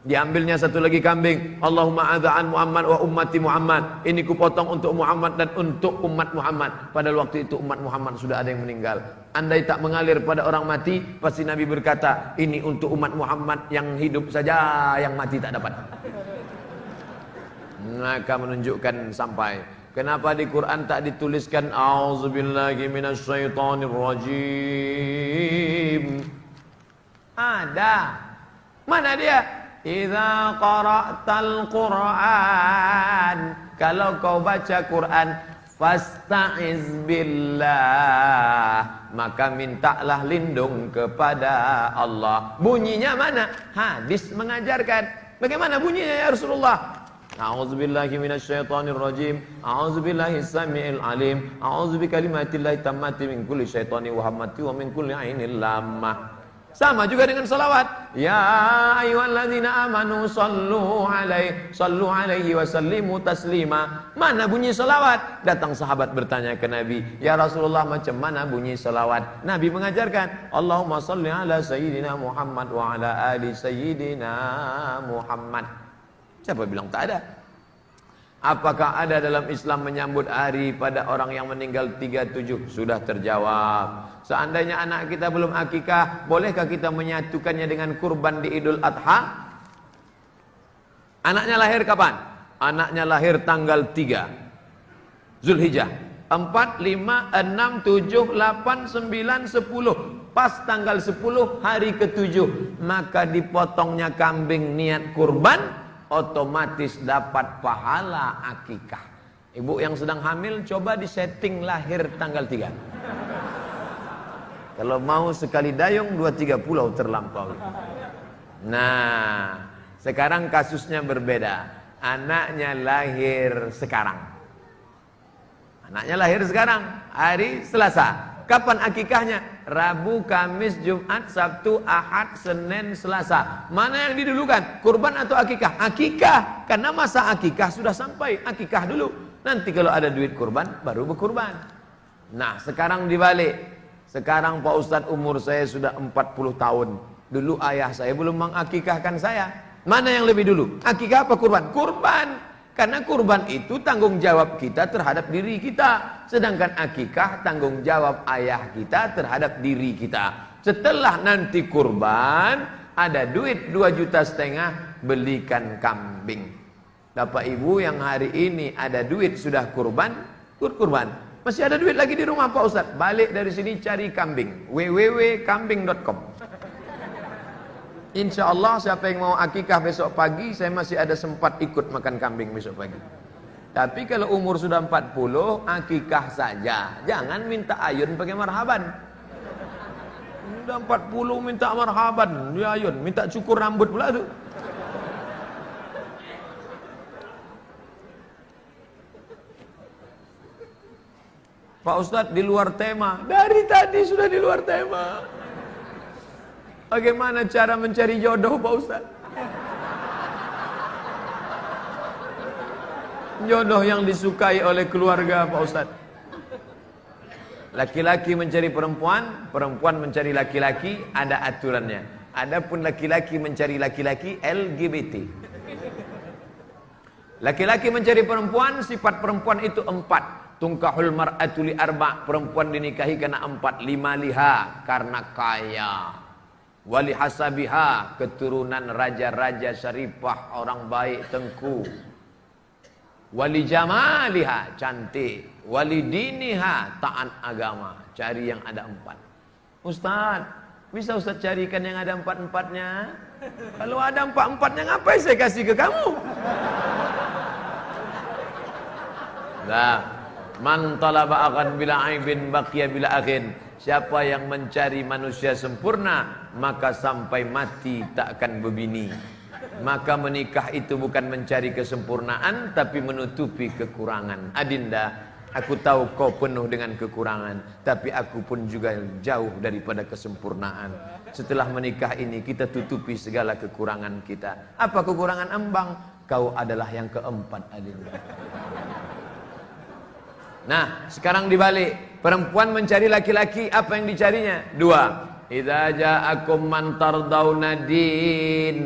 Diambilnya satu lagi kambing, Allahumma azaan Muhammad wa ummati Muhammad, ini kupotong untuk Muhammad dan untuk umat Muhammad. Padahal waktu itu umat Muhammad sudah ada yang meninggal. Andai tak mengalir pada orang mati, pasti Nabi berkata, ini untuk umat Muhammad, yang hidup saja, yang mati tak dapat. Maka menunjukkan sampai. Kenapa di Quran tak dituliskan A'udzubillahi minasyaitonirrajim? Ada. Mana dia? Idza qara'tal Qur'an, kalau kau baca Quran, fasta'iz billah, maka mintalah lindung kepada Allah. Bunyinya mana? Hadis mengajarkan. Bagaimana bunyinya ya Rasulullah? A'udzubillahi minasyaitonirrajim. A'udzubillahis samiil alim. A'udzu bikalimatillahi tammati min kulli syaitani wa hammati wa min kulli ainil lammah. Sama juga dengan salawat. Ya ayyuhalladzina amanu sallu alaihi wa sallimu taslima. Mana bunyi salawat? Datang sahabat bertanya ke Nabi, "Ya Rasulullah, macam mana bunyi salawat?" Nabi mengajarkan, "Allahumma salli ala sayyidina Muhammad wa ala ali sayyidina Muhammad." Siapa bilang tak ada? Apakah ada dalam Islam menyambut hari pada orang yang meninggal 37? Sudah terjawab. Seandainya anak kita belum akikah, bolehkah kita menyatukannya dengan kurban di Idul Adha? Anaknya lahir kapan? Anaknya lahir tanggal 3 Zulhijjah. 4, 5, 6, 7, 8, 9, 10. Pas tanggal 10 hari ke-7, maka dipotongnya kambing niat kurban, otomatis dapat pahala akikah. Ibu yang sedang hamil coba disetting lahir tanggal 3. Kalau mau sekali dayung 2-3 pulau terlampaui. Nah, sekarang kasusnya berbeda. Anaknya lahir sekarang. Anaknya lahir sekarang, hari Selasa. Kapan akikahnya? Rabu, Kamis, Jumat, Sabtu, Ahad, Senin, Selasa. Mana yang didulukan? Kurban atau akikah? Akikah. Karena masa akikah sudah sampai. Akikah dulu. Nanti kalau ada duit kurban, baru berkurban. Nah, sekarang dibalik. Sekarang Pak Ustadz umur saya sudah 40 tahun. Dulu ayah saya belum mengakikahkan saya. Mana yang lebih dulu? Akikah apa kurban? Kurban. Karena kurban itu tanggung jawab kita terhadap diri kita. Sedangkan akikah tanggung jawab ayah kita terhadap diri kita. Setelah nanti kurban, ada duit 2,5 juta, belikan kambing. Bapak ibu yang hari ini ada duit sudah kurban, kurban. Masih ada duit lagi di rumah Pak Ustadz, balik dari sini cari kambing. www.kambing.com. Insya Allah siapa yang mau akikah besok pagi, saya masih ada sempat ikut makan kambing besok pagi. Tapi kalau umur sudah 40, akikah saja. Jangan minta ayun pakai marhaban. Sudah 40 minta marhaban, dia ayun, minta cukur rambut pula tuh. Pak Ustadz di luar tema. Dari tadi sudah di luar tema. Bagaimana cara mencari jodoh Pak Ustaz? Jodoh yang disukai oleh keluarga Pak Ustaz. Laki-laki mencari perempuan, perempuan mencari laki-laki, ada aturannya. Adapun laki-laki mencari laki-laki, LGBT. Laki-laki mencari perempuan, sifat perempuan itu 4. Tungkahul mar'atu li 4, perempuan dinikahi karena 4. 5 liha, karena kaya. Wali hasabiha, keturunan raja-raja syarifah, orang baik tengku. Wali jamaliha, cantik. Wali diniha, taat agama. Cari yang ada 4. Ustaz, bisa Ustaz carikan yang ada 4-4-nya? Kalau ada 4-4-nya, ngapain saya kasih ke kamu? Nah, man talaba akan bila aibin baqiya bila akhin. Siapa yang mencari manusia sempurna, maka sampai mati tak akan berbini. Maka menikah itu bukan mencari kesempurnaan, tapi menutupi kekurangan. Adinda, aku tahu kau penuh dengan kekurangan, tapi aku pun juga jauh daripada kesempurnaan. Setelah menikah ini kita tutupi segala kekurangan kita. Apa kekurangan Ambang? Kau adalah yang keempat, Adinda. Nah, sekarang dibalik. Perempuan mencari laki-laki, apa yang dicarinya? 2. Idza ja'akum man tardawna din.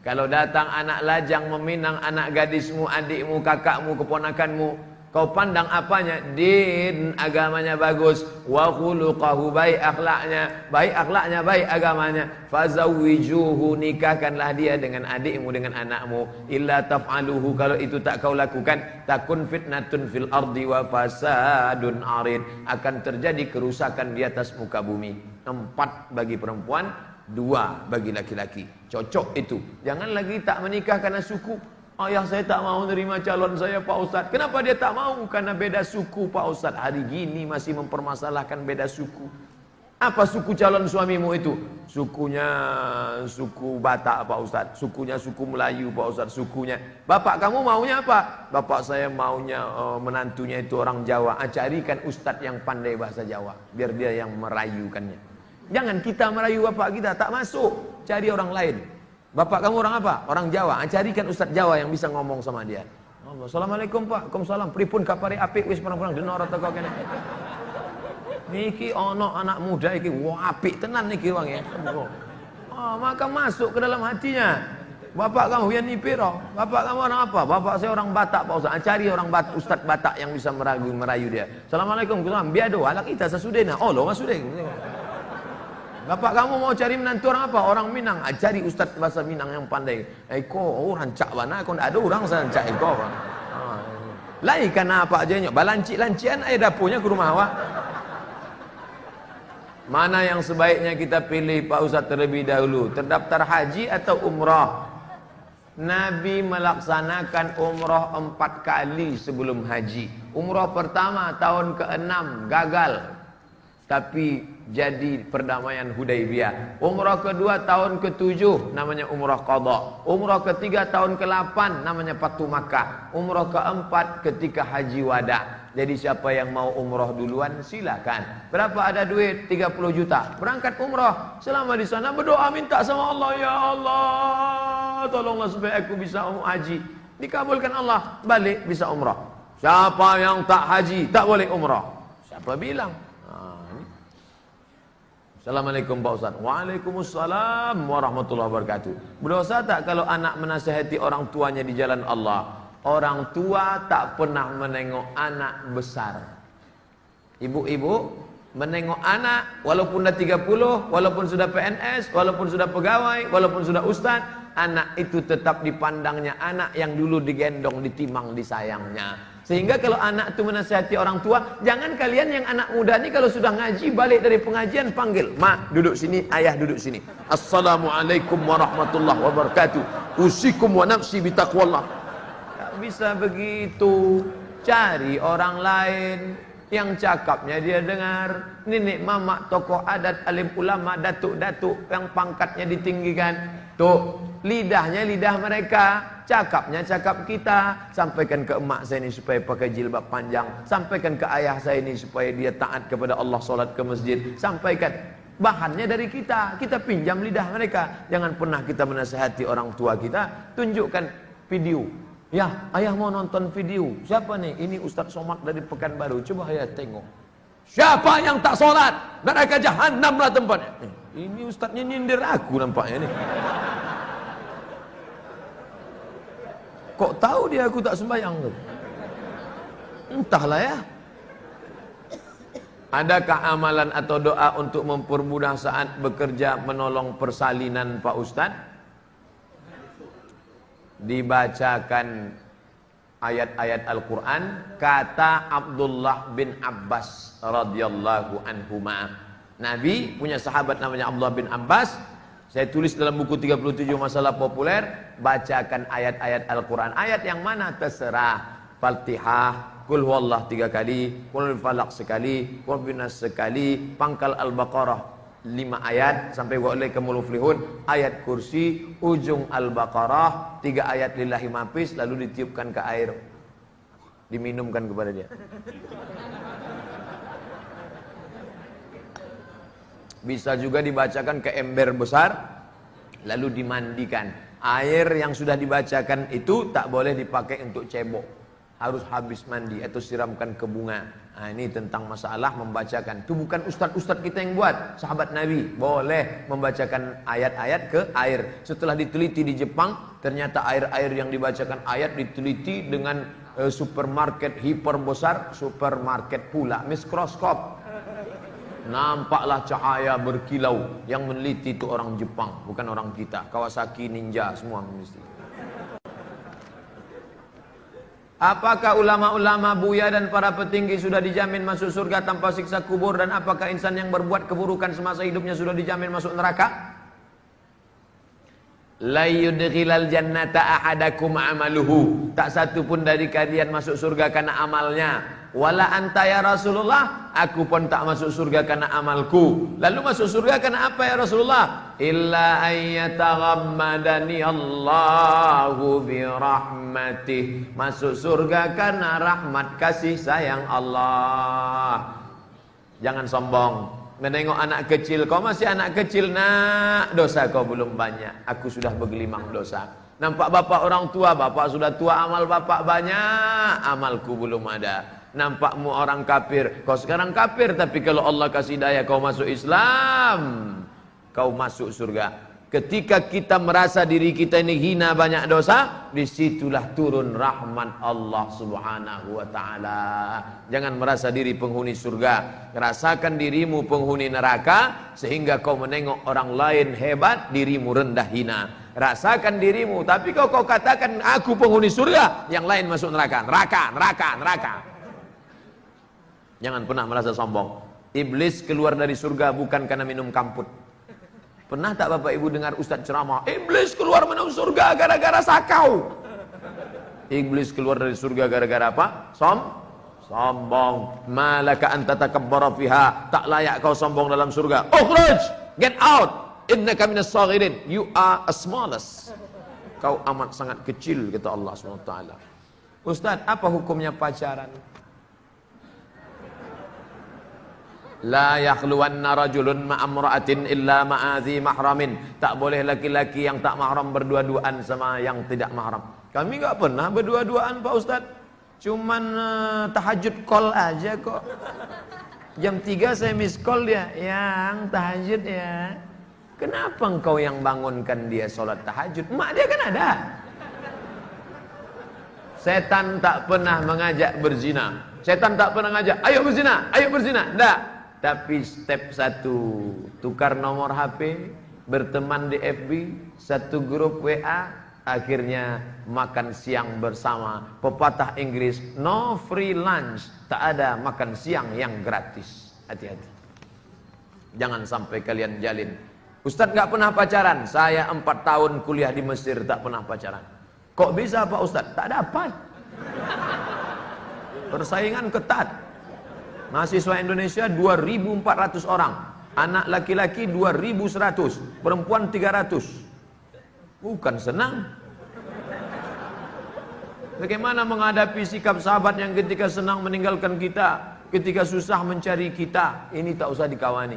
Kalau datang anak lajang meminang anak gadismu, adikmu, kakakmu, keponakanmu, kau pandang apanya? Din, agamanya bagus. Wa khuluqahu, baik akhlaknya, baik agamanya. Fazawwijuhu, nikahkanlah dia dengan adikmu, dengan anakmu. Illa taf'aluhu, kalau itu tak kau lakukan, takun fitnatun fil ardi wa fasadun arid, akan terjadi kerusakan di atas muka bumi. 4 bagi perempuan, 2 bagi laki-laki. Cocok itu. Jangan lagi tak menikah karena suku. Ayah saya tak mau nerima calon saya Pak Ustadz. Kenapa dia tak mau? Karena beda suku Pak Ustadz. Hari gini masih mempermasalahkan beda suku. Apa suku calon suamimu itu? Sukunya suku Batak Pak Ustadz. Sukunya suku Melayu Pak Ustadz. Sukunya. Bapak kamu maunya apa? Bapak saya maunya menantunya itu orang Jawa. Carikan Ustadz yang pandai bahasa Jawa. Biar dia yang merayukannya. Jangan kita merayu bapak kita, tak masuk. Cari orang lain. Bapak kamu orang apa? Orang Jawa. Carikan ustaz Jawa yang bisa ngomong sama dia. Assalamualaikum Pak. Waalaikumsalam. Pripun kapare apik wis perang-perang denor atau kau kene. Niki ono anak muda iki wah apik tenan niki wong ya. Maka masuk ke dalam hatinya. Bapak kamu yang nipiro? Bapak kamu orang apa? Bapak saya orang Batak Pak Ustaz. Cari orang Ustaz Batak yang bisa merayu dia. Assalamualaikum. Biado alak kita sasudena. Oh lo masudeng. Bapak kamu mau cari menantu orang apa? Orang Minang. Cari ustaz bahasa Minang yang pandai. Eko rancak mana? Kau ada orang saya rancak eko. Lai kana apa aja nyok? Balanci-lancian air dapurnya ke rumah awak. Mana yang sebaiknya kita pilih Pak Ustaz terlebih dahulu? Terdaftar haji atau umrah? Nabi melaksanakan umrah 4 kali sebelum haji. Umrah pertama tahun ke-6 gagal. Tapi jadi perdamaian Hudaybiyah. Umrah kedua tahun ke-7 namanya umrah qadha. Umrah ketiga tahun ke-8 namanya Fatu Makkah. Umrah keempat ketika haji wada. Jadi siapa yang mau umrah duluan silakan. Berapa ada duit? 30 juta. Berangkat umrah. Selama di sana berdoa minta sama Allah, ya Allah, tolonglah supaya aku bisa haji. Dikabulkan Allah, balik bisa umrah. Siapa yang tak haji tak boleh umrah. Siapa bilang? Assalamualaikum Pak Ustaz. Waalaikumsalam warahmatullahi wabarakatuh. Berdosa tak kalau anak menasihati orang tuanya di jalan Allah? Orang tua tak pernah menengok anak besar. Ibu-ibu menengok anak walaupun dah 30, walaupun sudah PNS, walaupun sudah pegawai, walaupun sudah ustaz, anak itu tetap dipandangnya anak yang dulu digendong, ditimang, disayangnya. Sehingga kalau anak itu menasihati orang tua, jangan kalian yang anak muda ini kalau sudah ngaji balik dari pengajian panggil, "Ma, duduk sini, ayah duduk sini. Assalamualaikum warahmatullahi wabarakatuh. Usikum wa nafsi bitaqwallah." Tak bisa begitu. Cari orang lain yang cakapnya dia dengar. Nenek mamak, tokoh adat, alim ulama, datuk-datuk yang pangkatnya ditinggikan. Tuh, lidahnya lidah mereka, cakapnya cakap kita. Sampaikan ke emak saya ini supaya pakai jilbab panjang. Sampaikan ke ayah saya ini supaya dia taat kepada Allah, solat ke masjid. Sampaikan. Bahannya dari kita. Kita pinjam lidah mereka. Jangan pernah kita menasihati orang tua kita. Tunjukkan video. Ya, ayah mau nonton video. Siapa nih? Ini Ustaz Somad dari Pekanbaru. Coba ayah tengok. Siapa yang tak solat? Neraka jahanam lah tempatnya. Ini ustaznya nyindir aku nampaknya nih. Kok tahu dia aku tak sembahyang tuh? Entahlah ya. Adakah amalan atau doa untuk mempermudah saat bekerja menolong persalinan Pak Ustaz? Dibacakan ayat-ayat Al-Quran, kata Abdullah bin Abbas radhiyallahu anhuma. Nabi punya sahabat namanya Abdullah bin Abbas. Saya tulis dalam buku 37 masalah populer, bacakan ayat-ayat Al-Quran. Ayat yang mana terserah. Fatihah, Qul huwallah 3 kali, Qul falaq sekali, Qul binas sekali, pangkal Al-Baqarah 5 ayat sampai wa ulaikumul muflihun, ayat kursi, ujung Al-Baqarah 3 ayat lillahi mafis, lalu ditiupkan ke air, diminumkan kepada dia. Bisa juga dibacakan ke ember besar lalu dimandikan. Air yang sudah dibacakan itu tak boleh dipakai untuk cebok, harus habis mandi atau siramkan ke bunga. Nah, ini tentang masalah membacakan. Itu bukan ustaz-ustaz kita yang buat. Sahabat Nabi boleh membacakan ayat-ayat ke air. Setelah diteliti di Jepang, ternyata air-air yang dibacakan ayat diteliti dengan supermarket hiper besar, supermarket pula mikroskop. Nampaklah cahaya berkilau. Yang meneliti itu orang Jepang, bukan orang kita. Kawasaki Ninja semua meneliti. Apakah ulama-ulama, buya dan para petinggi sudah dijamin masuk surga tanpa siksa kubur? Dan apakah insan yang berbuat keburukan semasa hidupnya sudah dijamin masuk neraka? La yudkhilal jannata ahadakum amaluhu. Tak satu pun dari kalian masuk surga karena amalnya. Wala anta ya Rasulullah, aku pun tak masuk surga karena amalku. Lalu masuk surga karena apa ya Rasulullah? Illa ayyataghammadani Allahu birahmatih. Masuk surga karena rahmat kasih sayang Allah. Jangan sombong. Menengok anak kecil, kau masih anak kecil nak, dosa kau belum banyak, aku sudah bergelimang dosa. Nampak bapak orang tua, bapak sudah tua, amal bapak banyak, amalku belum ada. Nampakmu orang kafir, kau sekarang kafir, tapi kalau Allah kasih daya kau masuk Islam, kau masuk surga. Ketika kita merasa diri kita ini hina banyak dosa, disitulah turun rahmat Allah subhanahu wa ta'ala. Jangan merasa diri penghuni surga, rasakan dirimu penghuni neraka, sehingga kau menengok orang lain hebat, dirimu rendah hina. Rasakan dirimu, tapi kau katakan aku penghuni surga, yang lain masuk neraka. Neraka. Jangan pernah merasa sombong. Iblis keluar dari surga bukan karena minum kamput. Pernah tak Bapak Ibu dengar Ustaz ceramah, iblis keluar minum surga gara-gara sakau? Iblis keluar dari surga gara-gara apa? Sombong. Malaka anta takabbara fiha, tak layak kau sombong dalam surga. Ukhruj, get out, innaka minas saghirin, you are a smallest. Kau amat sangat kecil, kata Allah SWT. Ustaz, apa hukumnya pacaran? La yakhluwanna rajulun ma'amra'atin illa ma'azi mahramin. Tak boleh laki-laki yang tak mahram berdua-duaan sama yang tidak mahram. Kami enggak pernah berdua-duaan Pak Ustaz. Cuman tahajud call aja kok. Jam 3 saya miss call dia. Yang tahajud ya. Kenapa engkau yang bangunkan dia sholat tahajud? Mak dia kan ada. Setan tak pernah mengajak berzina. Setan tak pernah ngajak, ayo berzina, ayo berzina. Enggak. Tapi step 1, tukar nomor HP, berteman di FB, satu grup WA, akhirnya makan siang bersama. Pepatah Inggris, no free lunch, tak ada makan siang yang gratis. Hati-hati. Jangan sampai kalian jalin. Ustadz gak pernah pacaran, saya 4 tahun kuliah di Mesir tak pernah pacaran. Kok bisa Pak Ustadz? Tak dapat. Persaingan ketat. Mahasiswa Indonesia 2.400 orang, anak laki-laki 2.100, perempuan 300. Bukan senang. Bagaimana menghadapi sikap sahabat yang ketika senang meninggalkan kita, ketika susah mencari kita? Ini tak usah dikawani.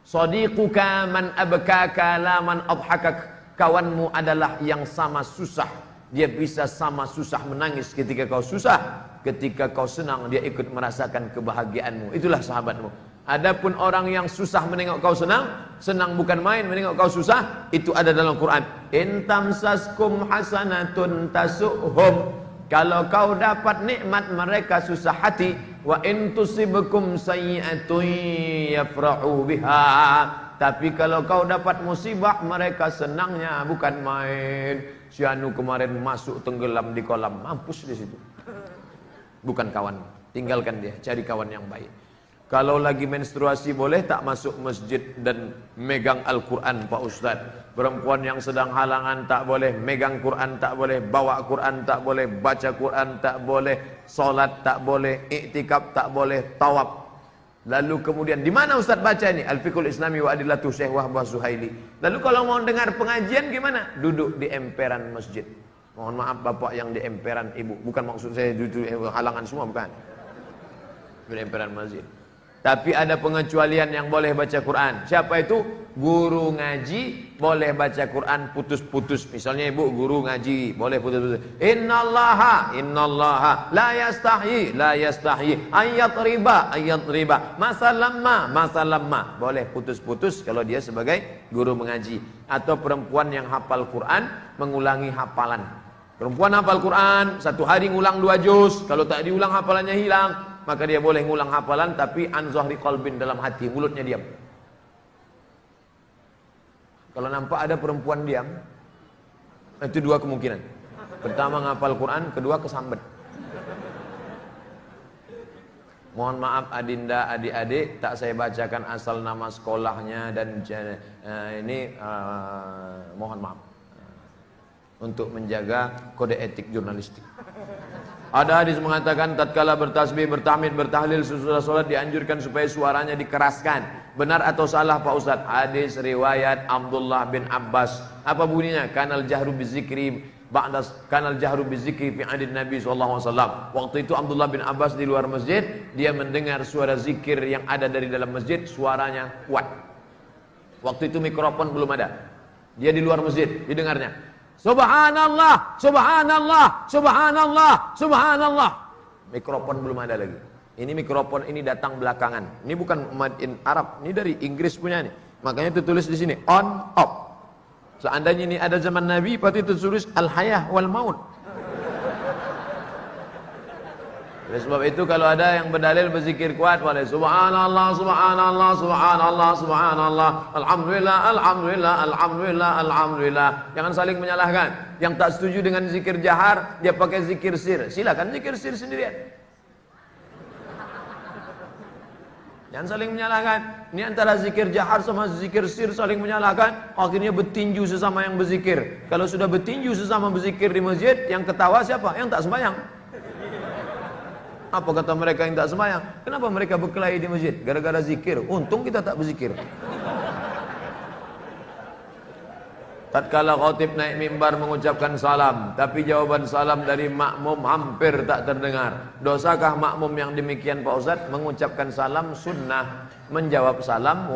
Sadiquka man abkaka la man adhakak. Kawanmu adalah yang sama susah, dia bisa sama susah menangis ketika kau susah. Ketika kau senang, dia ikut merasakan kebahagiaanmu. Itulah sahabatmu. Adapun orang yang susah menengok kau senang, senang bukan main menengok kau susah, itu ada dalam Quran. In tamsaskum hasanatun tasuhum. Kalau kau dapat nikmat, mereka susah hati. Wa in tusibkum sayyi'atun yafrahu biha. Tapi kalau kau dapat musibah, mereka senangnya bukan main. Si Anu kemarin masuk tenggelam di kolam, mampus di situ. Bukan kawan, tinggalkan dia, cari kawan yang baik. Kalau lagi menstruasi boleh tak masuk masjid dan megang Al-Quran Pak Ustaz. Perempuan yang sedang halangan tak boleh, megang Quran tak boleh, bawa Quran tak boleh, baca Quran tak boleh, solat tak boleh, iktikaf tak boleh, tawaf. Lalu kemudian di mana Ustaz baca ini? Al-Fiqhul Islami wa Adillatu Syekh Wahbah Suhaili. Lalu kalau mau dengar pengajian gimana? Duduk di emperan masjid. Mohon maaf bapak yang di emperan ibu, bukan maksud saya duduk halangan semua, bukan. Di emperan masjid. Tapi ada pengecualian yang boleh baca Quran. Siapa itu? Guru ngaji boleh baca Quran putus-putus. Misalnya ibu guru ngaji boleh putus-putus. Innallaha la yastahyi ayat riba masalamma boleh putus-putus kalau dia sebagai guru mengaji. Atau perempuan yang hafal Quran mengulangi hafalan. Perempuan hafal Quran, satu hari ngulang 2 juz. Kalau tak diulang hafalannya hilang, maka dia boleh ngulang hafalan tapi an zahri qalbin, dalam hati, mulutnya diam. Kalau nampak ada perempuan diam, itu 2 kemungkinan. Pertama ngapal Quran, kedua kesambet. Mohon maaf adinda, adik-adik, tak saya bacakan asal nama sekolahnya dan mohon maaf. Untuk menjaga kode etik jurnalistik. Ada hadis mengatakan tatkala bertasbih, bertahmid, bertahlil sesudah salat dianjurkan supaya suaranya dikeraskan. Benar atau salah Pak Ustaz? Hadis riwayat Abdullah bin Abbas. Apa bunyinya? Kanal jahru bizikri ba'da kanal jahru bizikri fi adin Nabi sallallahu alaihi wasallam. Waktu itu Abdullah bin Abbas di luar masjid, dia mendengar suara zikir yang ada dari dalam masjid, suaranya kuat. Waktu itu mikrofon belum ada. Dia di luar masjid, didengarnya. Subhanallah, subhanallah, subhanallah, subhanallah. Mikrofon belum ada lagi. Ini mikrofon ini datang belakangan. Ini bukan made in Arab, ini dari Inggris punya nih. Makanya itu tulis di sini on off. Seandainya ini ada zaman Nabi, pasti itu tulis al-hayah wal maut. Oleh sebab itu kalau ada yang berdalil berzikir kuat, wala subhanallah, subhanallah, subhanallah, subhanallah, alhamdulillah, alhamdulillah, alhamdulillah, alhamdulillah. Jangan saling menyalahkan. Yang tak setuju dengan zikir jahar, dia pakai zikir sir. Silakan zikir sir sendirian. Jangan saling menyalahkan. Ini antara zikir jahar sama zikir sir saling menyalahkan. Akhirnya bertinju sesama yang berzikir. Kalau sudah bertinju sesama berzikir di masjid, yang ketawa siapa? Yang tak sembahyang. Apa kata mereka yang tak sembahyang? Kenapa mereka berkelahi di masjid? Gara-gara zikir. Untung kita tak berzikir. Tatkala khatib naik mimbar mengucapkan salam, tapi jawaban salam dari makmum hampir tak terdengar. Dosakah makmum yang demikian Pak Ustaz? Mengucapkan salam sunnah, menjawab salam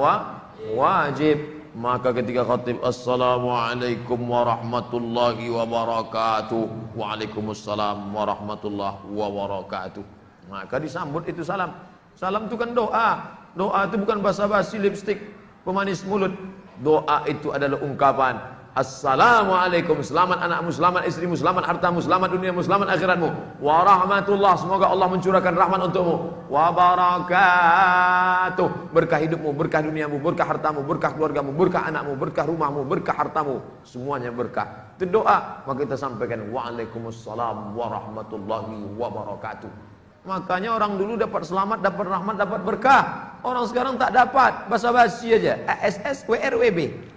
wajib. Maka ketika khatib assalamualaikum warahmatullahi wabarakatuh, waalaikumsalam warahmatullahi wabarakatuh, maka disambut itu salam. Salam itu kan doa. Doa itu bukan basa-basi lipstik pemanis mulut. Doa itu adalah ungkapan assalamualaikum, selamat anakmu, selamat istrimu, selamat hartamu, selamat duniamu, selamat akhiratmu. Warahmatullah, semoga Allah mencurahkan rahmat untukmu. Wabarakatuh, berkah hidupmu, berkah duniamu, berkah hartamu, berkah keluargamu, berkah anakmu, berkah rumahmu, berkah hartamu, semuanya berkah. Itu doa. Maka kita sampaikan waalaikumsalam warahmatullahi wabarakatuh. Makanya orang dulu dapat selamat, dapat rahmat, dapat berkah. Orang sekarang tak dapat, basa-basi aja. ASS, WRWB.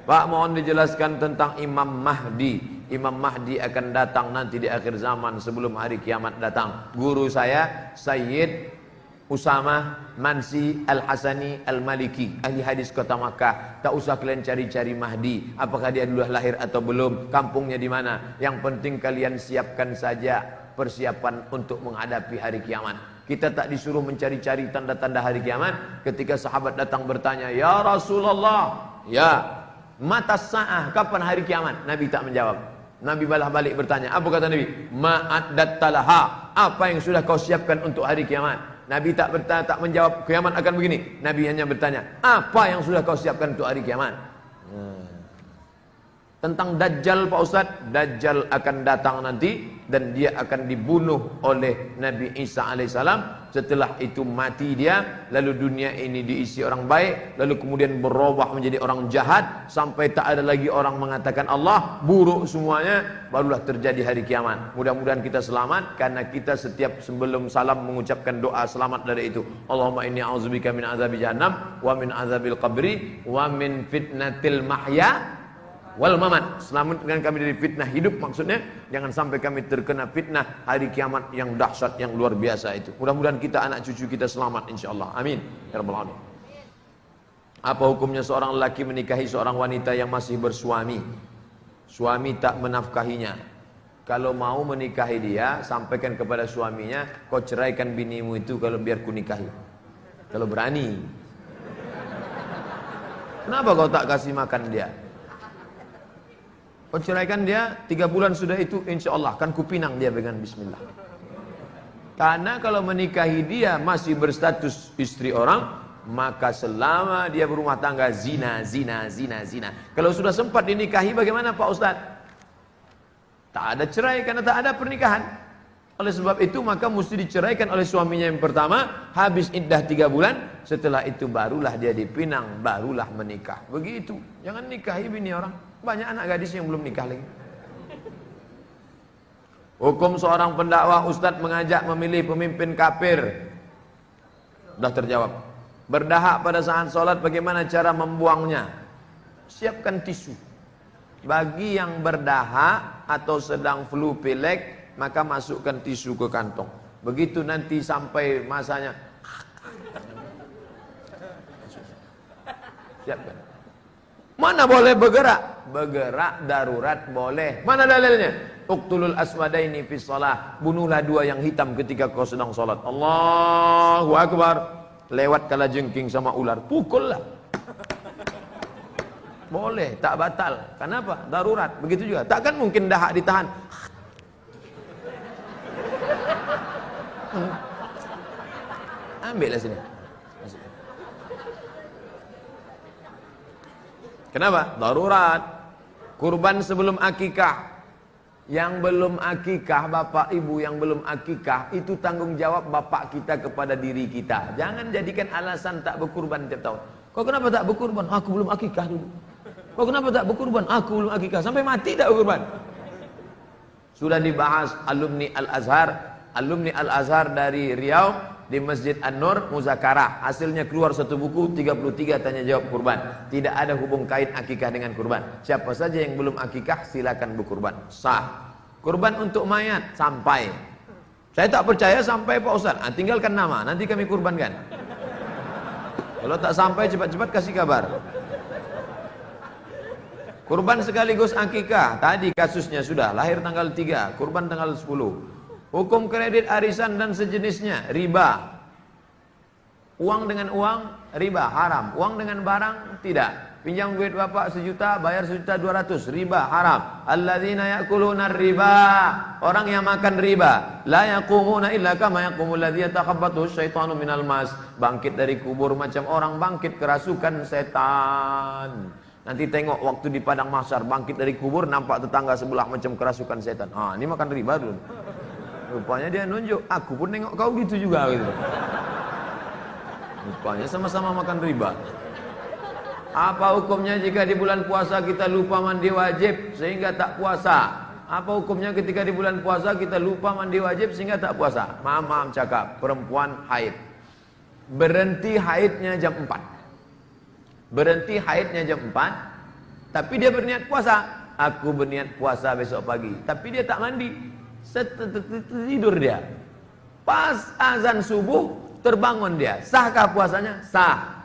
Pak, mohon dijelaskan tentang Imam Mahdi. Imam Mahdi akan datang nanti di akhir zaman sebelum hari kiamat datang. Guru saya Sayyid Usama Mansi Al-Hasani Al-Maliki, ahli hadis kota Makkah. Tak usah kalian cari-cari Mahdi, apakah dia dulu lahir atau belum, kampungnya di mana. Yang penting kalian siapkan saja persiapan untuk menghadapi hari kiamat. Kita tak disuruh mencari-cari tanda-tanda hari kiamat. Ketika sahabat datang bertanya, "Ya Rasulullah, ya mata sa'ah, kapan hari kiamat?" Nabi tak menjawab. Nabi balah balik bertanya. Apa kata Nabi? Ma'addat talaha, apa yang sudah kau siapkan untuk hari kiamat? Nabi tak menjawab kiamat akan begini. Nabi hanya bertanya, apa yang sudah kau siapkan untuk hari kiamat? Tentang Dajjal Pak Ustaz, Dajjal akan datang nanti dan dia akan dibunuh oleh Nabi Isa alaihissalam. Setelah itu mati dia, lalu dunia ini diisi orang baik, lalu kemudian berubah menjadi orang jahat sampai tak ada lagi orang mengatakan Allah, buruk semuanya, barulah terjadi hari kiamat. Mudah-mudahan kita selamat karena kita setiap sebelum salam mengucapkan doa selamat dari itu. Allahumma inni a'udzubika min azabi jahannam wa min azabil qabri wa min fitnatil mahya wal mamat. Selamatkan kami dari fitnah hidup, maksudnya jangan sampai kami terkena fitnah hari kiamat yang dahsyat, yang luar biasa itu. Mudah-mudahan kita, anak cucu kita selamat insyaallah. Amin ya rabbal alamin. Apa hukumnya seorang lelaki menikahi seorang wanita yang masih bersuami, suami tak menafkahinya? Kalau mau menikahi dia, sampaikan kepada suaminya, kau ceraikan binimu itu kalau biar ku nikahi. Kalau berani. Kenapa kau tak kasih makan dia? Kau ceraikan dia 3 bulan sudah itu, insya Allah akan kupinang dia dengan bismillah. Karena kalau menikahi dia masih berstatus istri orang, maka selama dia berumah tangga zina. Kalau sudah sempat dinikahi bagaimana Pak Ustaz? Tak ada cerai karena tak ada pernikahan. Oleh sebab itu maka mesti diceraikan oleh suaminya yang pertama, habis iddah 3 bulan, setelah itu barulah dia dipinang, barulah menikah. Begitu. Jangan nikahi bini orang. Banyak anak gadis yang belum nikah lagi. Hukum seorang pendakwah ustadz mengajak memilih pemimpin kafir. Sudah terjawab. Berdahak pada saat sholat, bagaimana cara membuangnya? Siapkan tisu. Bagi yang berdahak atau sedang flu pilek, maka masukkan tisu ke kantong. Begitu nanti sampai masanya, siapkan. Mana boleh bergerak? Bergerak darurat boleh. Mana dalilnya? Uqtulul aswadaini fi shalah. Bunuhlah dua yang hitam ketika kau sedang salat. Allahu akbar. Lewat kalajengking sama ular, pukullah. Boleh, tak batal. Kenapa? Darurat. Begitu juga. Takkan mungkin dahak ditahan. Ambillah sini. Kenapa? Darurat. Kurban sebelum akikah. Yang belum akikah, bapak ibu yang belum akikah, itu tanggung jawab bapak kita kepada diri kita. Jangan jadikan alasan tak berkurban tiap tahun. Kau kenapa tak berkurban? Aku belum akikah dulu. Kau kenapa tak berkurban? Aku belum akikah. Sampai mati tak berkurban. Sudah dibahas alumni Al-Azhar dari Riau di Masjid An-Nur Muzakarah. Hasilnya keluar satu buku 33 tanya jawab kurban. Tidak ada hubung kait akikah dengan kurban. Siapa saja yang belum akikah silakan berkurban. Sah. Kurban untuk mayat sampai. Saya tak percaya sampai Pak Ustaz. Tinggalkan nama, nanti kami kurbankan. Kalau tak sampai cepat-cepat kasih kabar. Kurban sekaligus akikah. Tadi kasusnya sudah lahir tanggal 3, kurban tanggal 10. Hukum kredit arisan dan sejenisnya riba. Uang dengan uang riba haram. Uang dengan barang tidak. Pinjam duit bapak 1 juta, bayar 1.200.000, riba haram. Alladzina ya'kuluna riba. Orang yang makan riba, la yaqumuna illa kama yaqumul ladzi yatakhabbathu syaitanu minal mas. Bangkit dari kubur macam orang bangkit kerasukan setan. Nanti tengok waktu di padang mahsyar bangkit dari kubur nampak tetangga sebelah macam kerasukan setan. Ini makan riba dulu. Rupanya dia nunjuk, aku pun nengok kau gitu juga gitu. Rupanya sama-sama makan riba. Apa hukumnya jika di bulan puasa kita lupa mandi wajib sehingga tak puasa? Apa hukumnya ketika di bulan puasa kita lupa mandi wajib sehingga tak puasa? Maaf cakap, perempuan haid. Berhenti haidnya jam 4. Berhenti haidnya jam 4, tapi dia berniat puasa. Aku berniat puasa besok pagi, tapi dia tak mandi. Tidur dia. Pas azan subuh terbangun dia. Sahkah puasanya? Sah.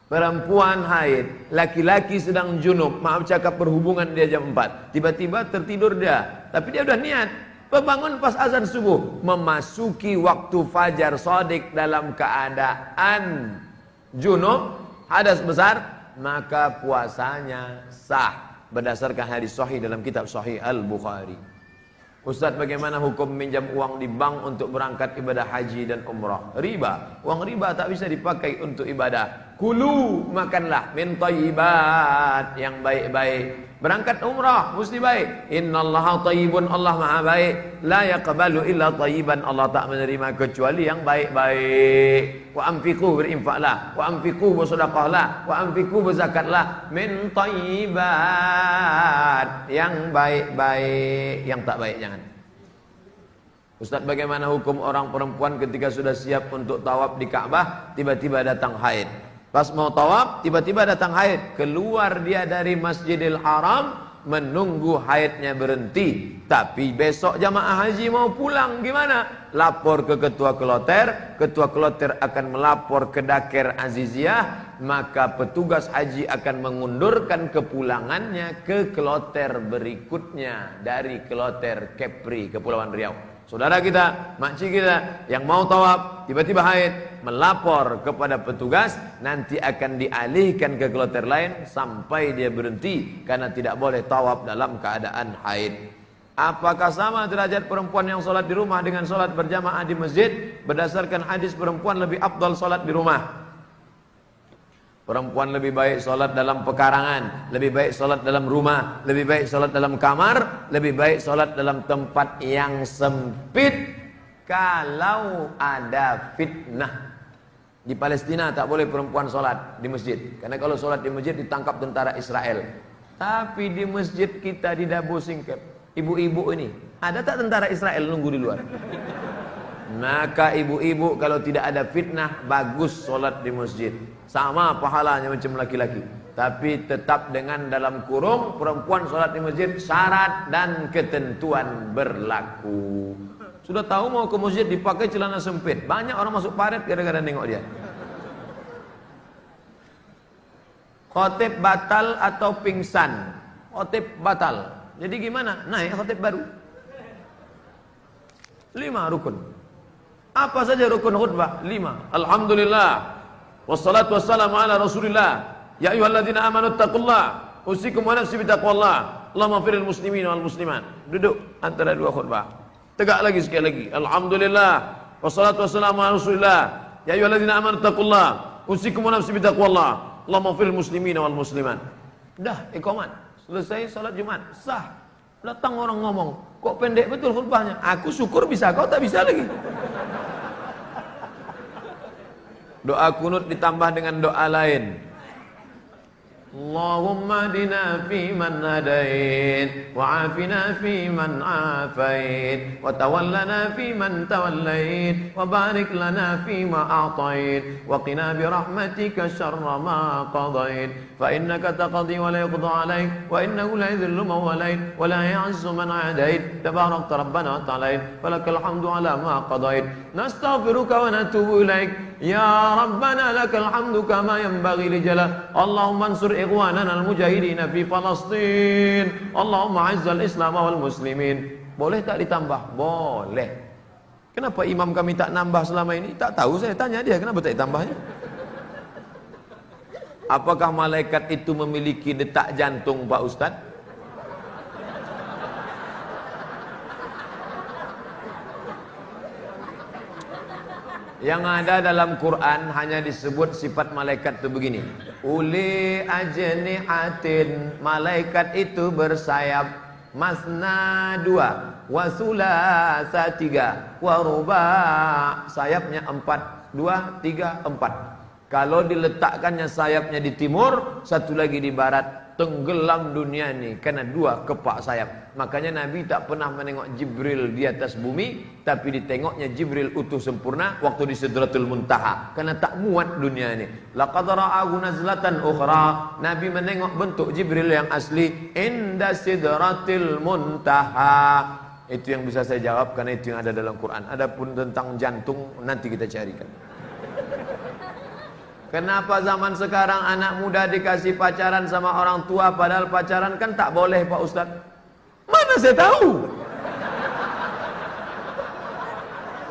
Perempuan haid, laki-laki sedang junub, maaf cakap berhubungan dia jam 4. Tiba-tiba tertidur dia, tapi dia udah niat. Bangun pas azan subuh, memasuki waktu fajar shadiq dalam keadaan junub, hadas besar, maka puasanya sah berdasarkan hadis sahih dalam kitab Sahih Al-Bukhari. Ustaz, bagaimana hukum minjam uang di bank untuk berangkat ibadah haji dan umrah? Riba. Uang riba tak bisa dipakai untuk ibadah. Kulu, makanlah min thayyibat, yang baik-baik. Berangkat umrah mesti baik. Innallaha thayyibun, Allah Maha baik. La yaqbalu illa thayyiban, Allah tak menerima kecuali yang baik-baik. Wa anfiqu, berinfaklah. Wa anfiqu, bersedekahlah. Wa anfiqu, berzakatlah. Min thayyibat, yang baik-baik. Yang tak baik jangan. Ustaz, bagaimana hukum orang perempuan ketika sudah siap untuk tawaf di Ka'bah, tiba-tiba datang haid? Pas mau tawaf, tiba-tiba datang haid. Keluar dia dari Masjidil Haram, menunggu haidnya berhenti. Tapi besok jamaah haji mau pulang, gimana? Lapor ke ketua kloter. Ketua kloter akan melapor ke Daker Aziziyah. Maka petugas haji akan mengundurkan kepulangannya ke kloter berikutnya. Dari kloter Kepri, Kepulauan Riau. Saudara kita, makcik kita yang mau tawaf tiba-tiba haid, melapor kepada petugas, nanti akan dialihkan ke kloter lain sampai dia berhenti karena tidak boleh tawaf dalam keadaan haid. Apakah sama derajat perempuan yang sholat di rumah dengan sholat berjamaah di masjid? Berdasarkan hadis, perempuan lebih afdal sholat di rumah. Perempuan lebih baik sholat dalam pekarangan, lebih baik sholat dalam rumah, lebih baik sholat dalam kamar, lebih baik sholat dalam tempat yang sempit kalau ada fitnah. Di Palestina tak boleh perempuan sholat di masjid, karena kalau sholat di masjid ditangkap tentara Israel. Tapi di masjid kita di Dabu Singkep, ibu-ibu ini, ada tak tentara Israel nunggu di luar? Maka ibu-ibu kalau tidak ada fitnah, bagus sholat di masjid. Sama pahalanya macam laki-laki. Tapi tetap dengan dalam kurung, perempuan sholat di masjid, syarat dan ketentuan berlaku. Sudah tahu mau ke masjid dipakai celana sempit. Banyak orang masuk paret gara-gara nengok dia. Khotib batal atau pingsan? Khotib batal. Jadi gimana? Naik khotib baru. 5 rukun. Apa saja rukun khutbah? 5. Alhamdulillah. Wassalatu wassalamu ala Rasulillah. Ya ayyuhalladzina amanu taqullaha. Usikum wa nafsi bitaqwallah. Allahumma firil muslimin wal muslimat. Duduk antara 2 khutbah. Tegak lagi sekali lagi. Alhamdulillah. Wassalatu wassalamu ala Rasulillah. Ya ayyuhalladzina amanu taqullaha. Usikum wa nafsi bitaqwallah. Allahumma firil muslimin wal muslimat. Dah, iqamat. Selesai salat Jumat, sah. Datang orang ngomong, kok pendek betul khutbahnya? Aku syukur bisa, kau tak bisa lagi. Doa kunut ditambah dengan doa lain. Allahumma dina fi man hadait, wa afina fi man afait, wa tawallana fi man tawallait, wa barik lana fi ma a'tait, wa qina bi rahmatika syarra ma qadait, fa innaka taqdi wa la yuqda alaik, wa innahu la yadhillu man walait, wa la ya'izzu man adait, tabarakta rabbana wa ta'alait, falakal hamdu ala ma qadait, nastaghfiruka wa natubu ilaik, ya rabbana lakal hamdu kama yanbaghi li jalal, Allahumma ansur ikhwanana al-mujahidina fi Palestin, Allahumma a'izzal Islam wal muslimin. Boleh tak ditambah? Boleh. Kenapa imam kami tak nambah selama ini? Tak tahu, saya tanya dia, kenapa tak ditambahnya? Apakah malaikat itu memiliki detak jantung, Pak Ustadz? Yang ada dalam Quran hanya disebut sifat malaikat itu begini. Uli ajnihatin, malaikat itu bersayap. Masna 2, wasulasa 3, waruba, sayapnya 4, 2, 3, 4. Kalau diletakkannya sayapnya di timur, satu lagi di barat, tenggelam dunia ini karena 2 kepak sayap. Makanya Nabi tak pernah menengok Jibril di atas bumi, tapi ditengoknya Jibril utuh sempurna waktu di Sidratul Muntaha, karena tak muat dunia ini. Laqad ra'ahu nazlatan ukhra, Nabi menengok bentuk Jibril yang asli inda Sidratil Muntaha. Itu yang bisa saya jawab karena itu yang ada dalam Quran. Adapun tentang jantung nanti kita carikan. Kenapa zaman sekarang anak muda dikasih pacaran sama orang tua, padahal pacaran kan tak boleh, Pak Ustadz? Mana saya tahu?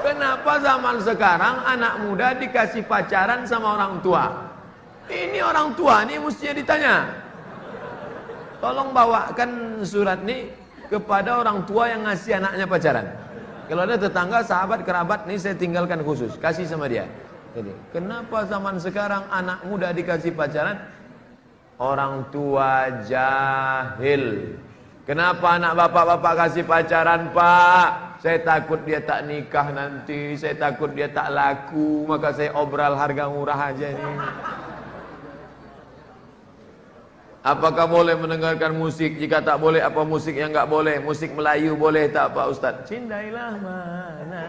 Kenapa zaman sekarang anak muda dikasih pacaran sama orang tua? Ini orang tua ini mestinya ditanya. Tolong bawakan surat ini kepada orang tua yang ngasih anaknya pacaran. Kalau ada tetangga, sahabat, kerabat, ini saya tinggalkan khusus, kasih sama dia. Jadi, kenapa zaman sekarang anak muda dikasih pacaran? Orang tua jahil. Kenapa anak bapak-bapak kasih pacaran, Pak? Saya takut dia tak nikah nanti, saya takut dia tak laku, maka saya obral harga murah aja nih. Apakah boleh mendengarkan musik? Jika tak boleh, apa musik yang enggak boleh? Musik Melayu boleh tak, Pak Ustadz? Cindailah mana?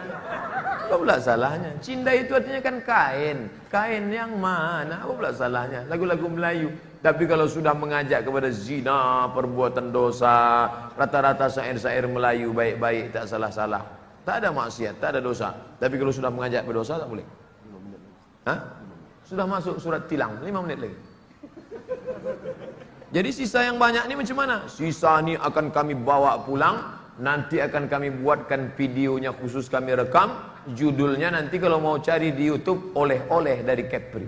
Apa pula salahnya? Cindai itu artinya kan kain. Kain yang mana? Apa pula salahnya? Lagu-lagu Melayu. Tapi kalau sudah mengajak kepada zina, perbuatan dosa, rata-rata syair-syair Melayu baik-baik, tak salah-salah. Tak ada maksiat, tak ada dosa. Tapi kalau sudah mengajak berdosa, tak boleh. Hah? Sudah masuk surat tilang, 5 menit lagi. Jadi sisa yang banyak ini macam mana? Sisa ini akan kami bawa pulang. Nanti akan kami buatkan videonya khusus, kami rekam. Judulnya nanti kalau mau cari di YouTube, oleh-oleh dari Kepri.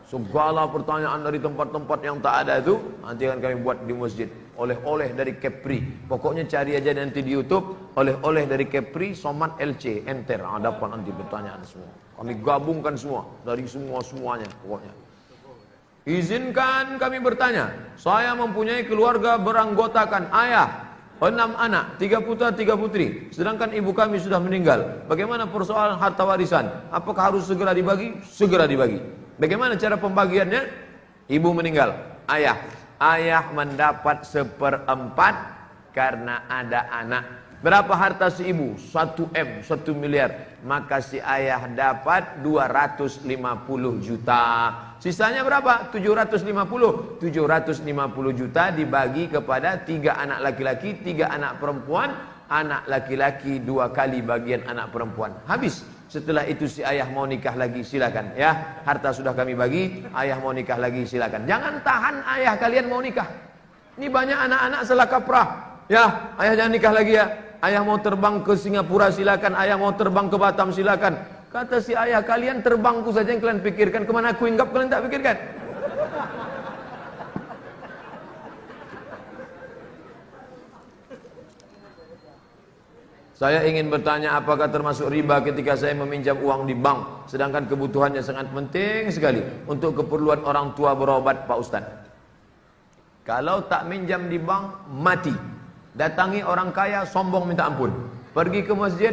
Segala pertanyaan dari tempat-tempat yang tak ada itu nanti akan kami buat di masjid. Oleh-oleh dari Kepri. Pokoknya cari aja nanti di YouTube, oleh-oleh dari Kepri, Somad LC, enter. Dapat nanti pertanyaan semua. Kami gabungkan semua dari semuanya pokoknya. Izinkan kami bertanya. Saya mempunyai keluarga beranggotakan ayah, 6 anak, 3 putra, 3 putri. Sedangkan ibu kami sudah meninggal. Bagaimana persoalan harta warisan? Apakah harus segera dibagi? Segera dibagi. Bagaimana cara pembagiannya? Ibu meninggal, ayah mendapat 1/4 karena ada anak. Berapa harta si ibu? 1 M, 1 miliar. Maka si ayah dapat 250 juta. Sisanya berapa? 750. 750 juta dibagi kepada 3 anak laki-laki, 3 anak perempuan. Anak laki-laki 2 kali bagian anak perempuan. Habis Setelah itu si ayah mau nikah lagi, silakan ya. Harta sudah kami bagi, ayah mau nikah lagi, silakan. Jangan tahan ayah kalian mau nikah. Ini banyak anak-anak salah kaprah. Ya, ayah jangan nikah lagi ya. Ayah mau terbang ke Singapura, silakan. Ayah mau terbang ke Batam, silakan. Kata si ayah, kalian terbangku saja yang kalian pikirkan. Kemana aku hinggap kalian tak pikirkan. Saya ingin bertanya, apakah termasuk riba ketika saya meminjam uang di bank, sedangkan kebutuhannya sangat penting sekali untuk keperluan orang tua berobat, Pak Ustaz? Kalau tak minjam di bank, mati. Datangi orang kaya, sombong minta ampun. Pergi ke masjid,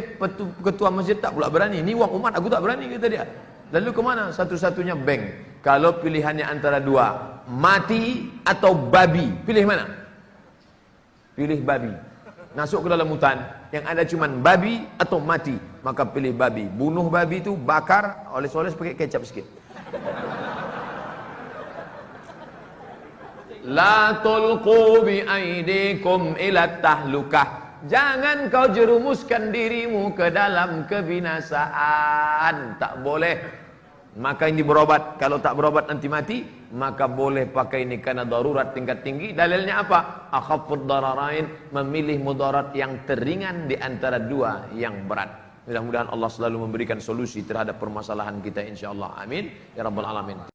ketua masjid tak pula berani. Ini uang umat, aku tak berani, kata dia. Lalu kemana? Satu-satunya bank. Kalau pilihannya antara dua, mati atau babi, pilih mana? Pilih babi. Masuk ke dalam hutan, yang ada cuman babi atau mati, maka pilih babi. Bunuh babi itu, bakar, oles-oles pakai kecap sikit. La tulqu bi aidikum ila tahlukah. Jangan kau jerumuskan dirimu ke dalam kebinasaan. Tak boleh. Maka ini berobat. Kalau tak berobat nanti mati, maka boleh pakai ini karena darurat tingkat tinggi. Dalilnya apa? Akhafud dararain, memilih mudarat yang teringan di antara dua yang berat. Mudah-mudahan Allah selalu memberikan solusi terhadap permasalahan kita, insyaallah. Amin ya rabbal alamin.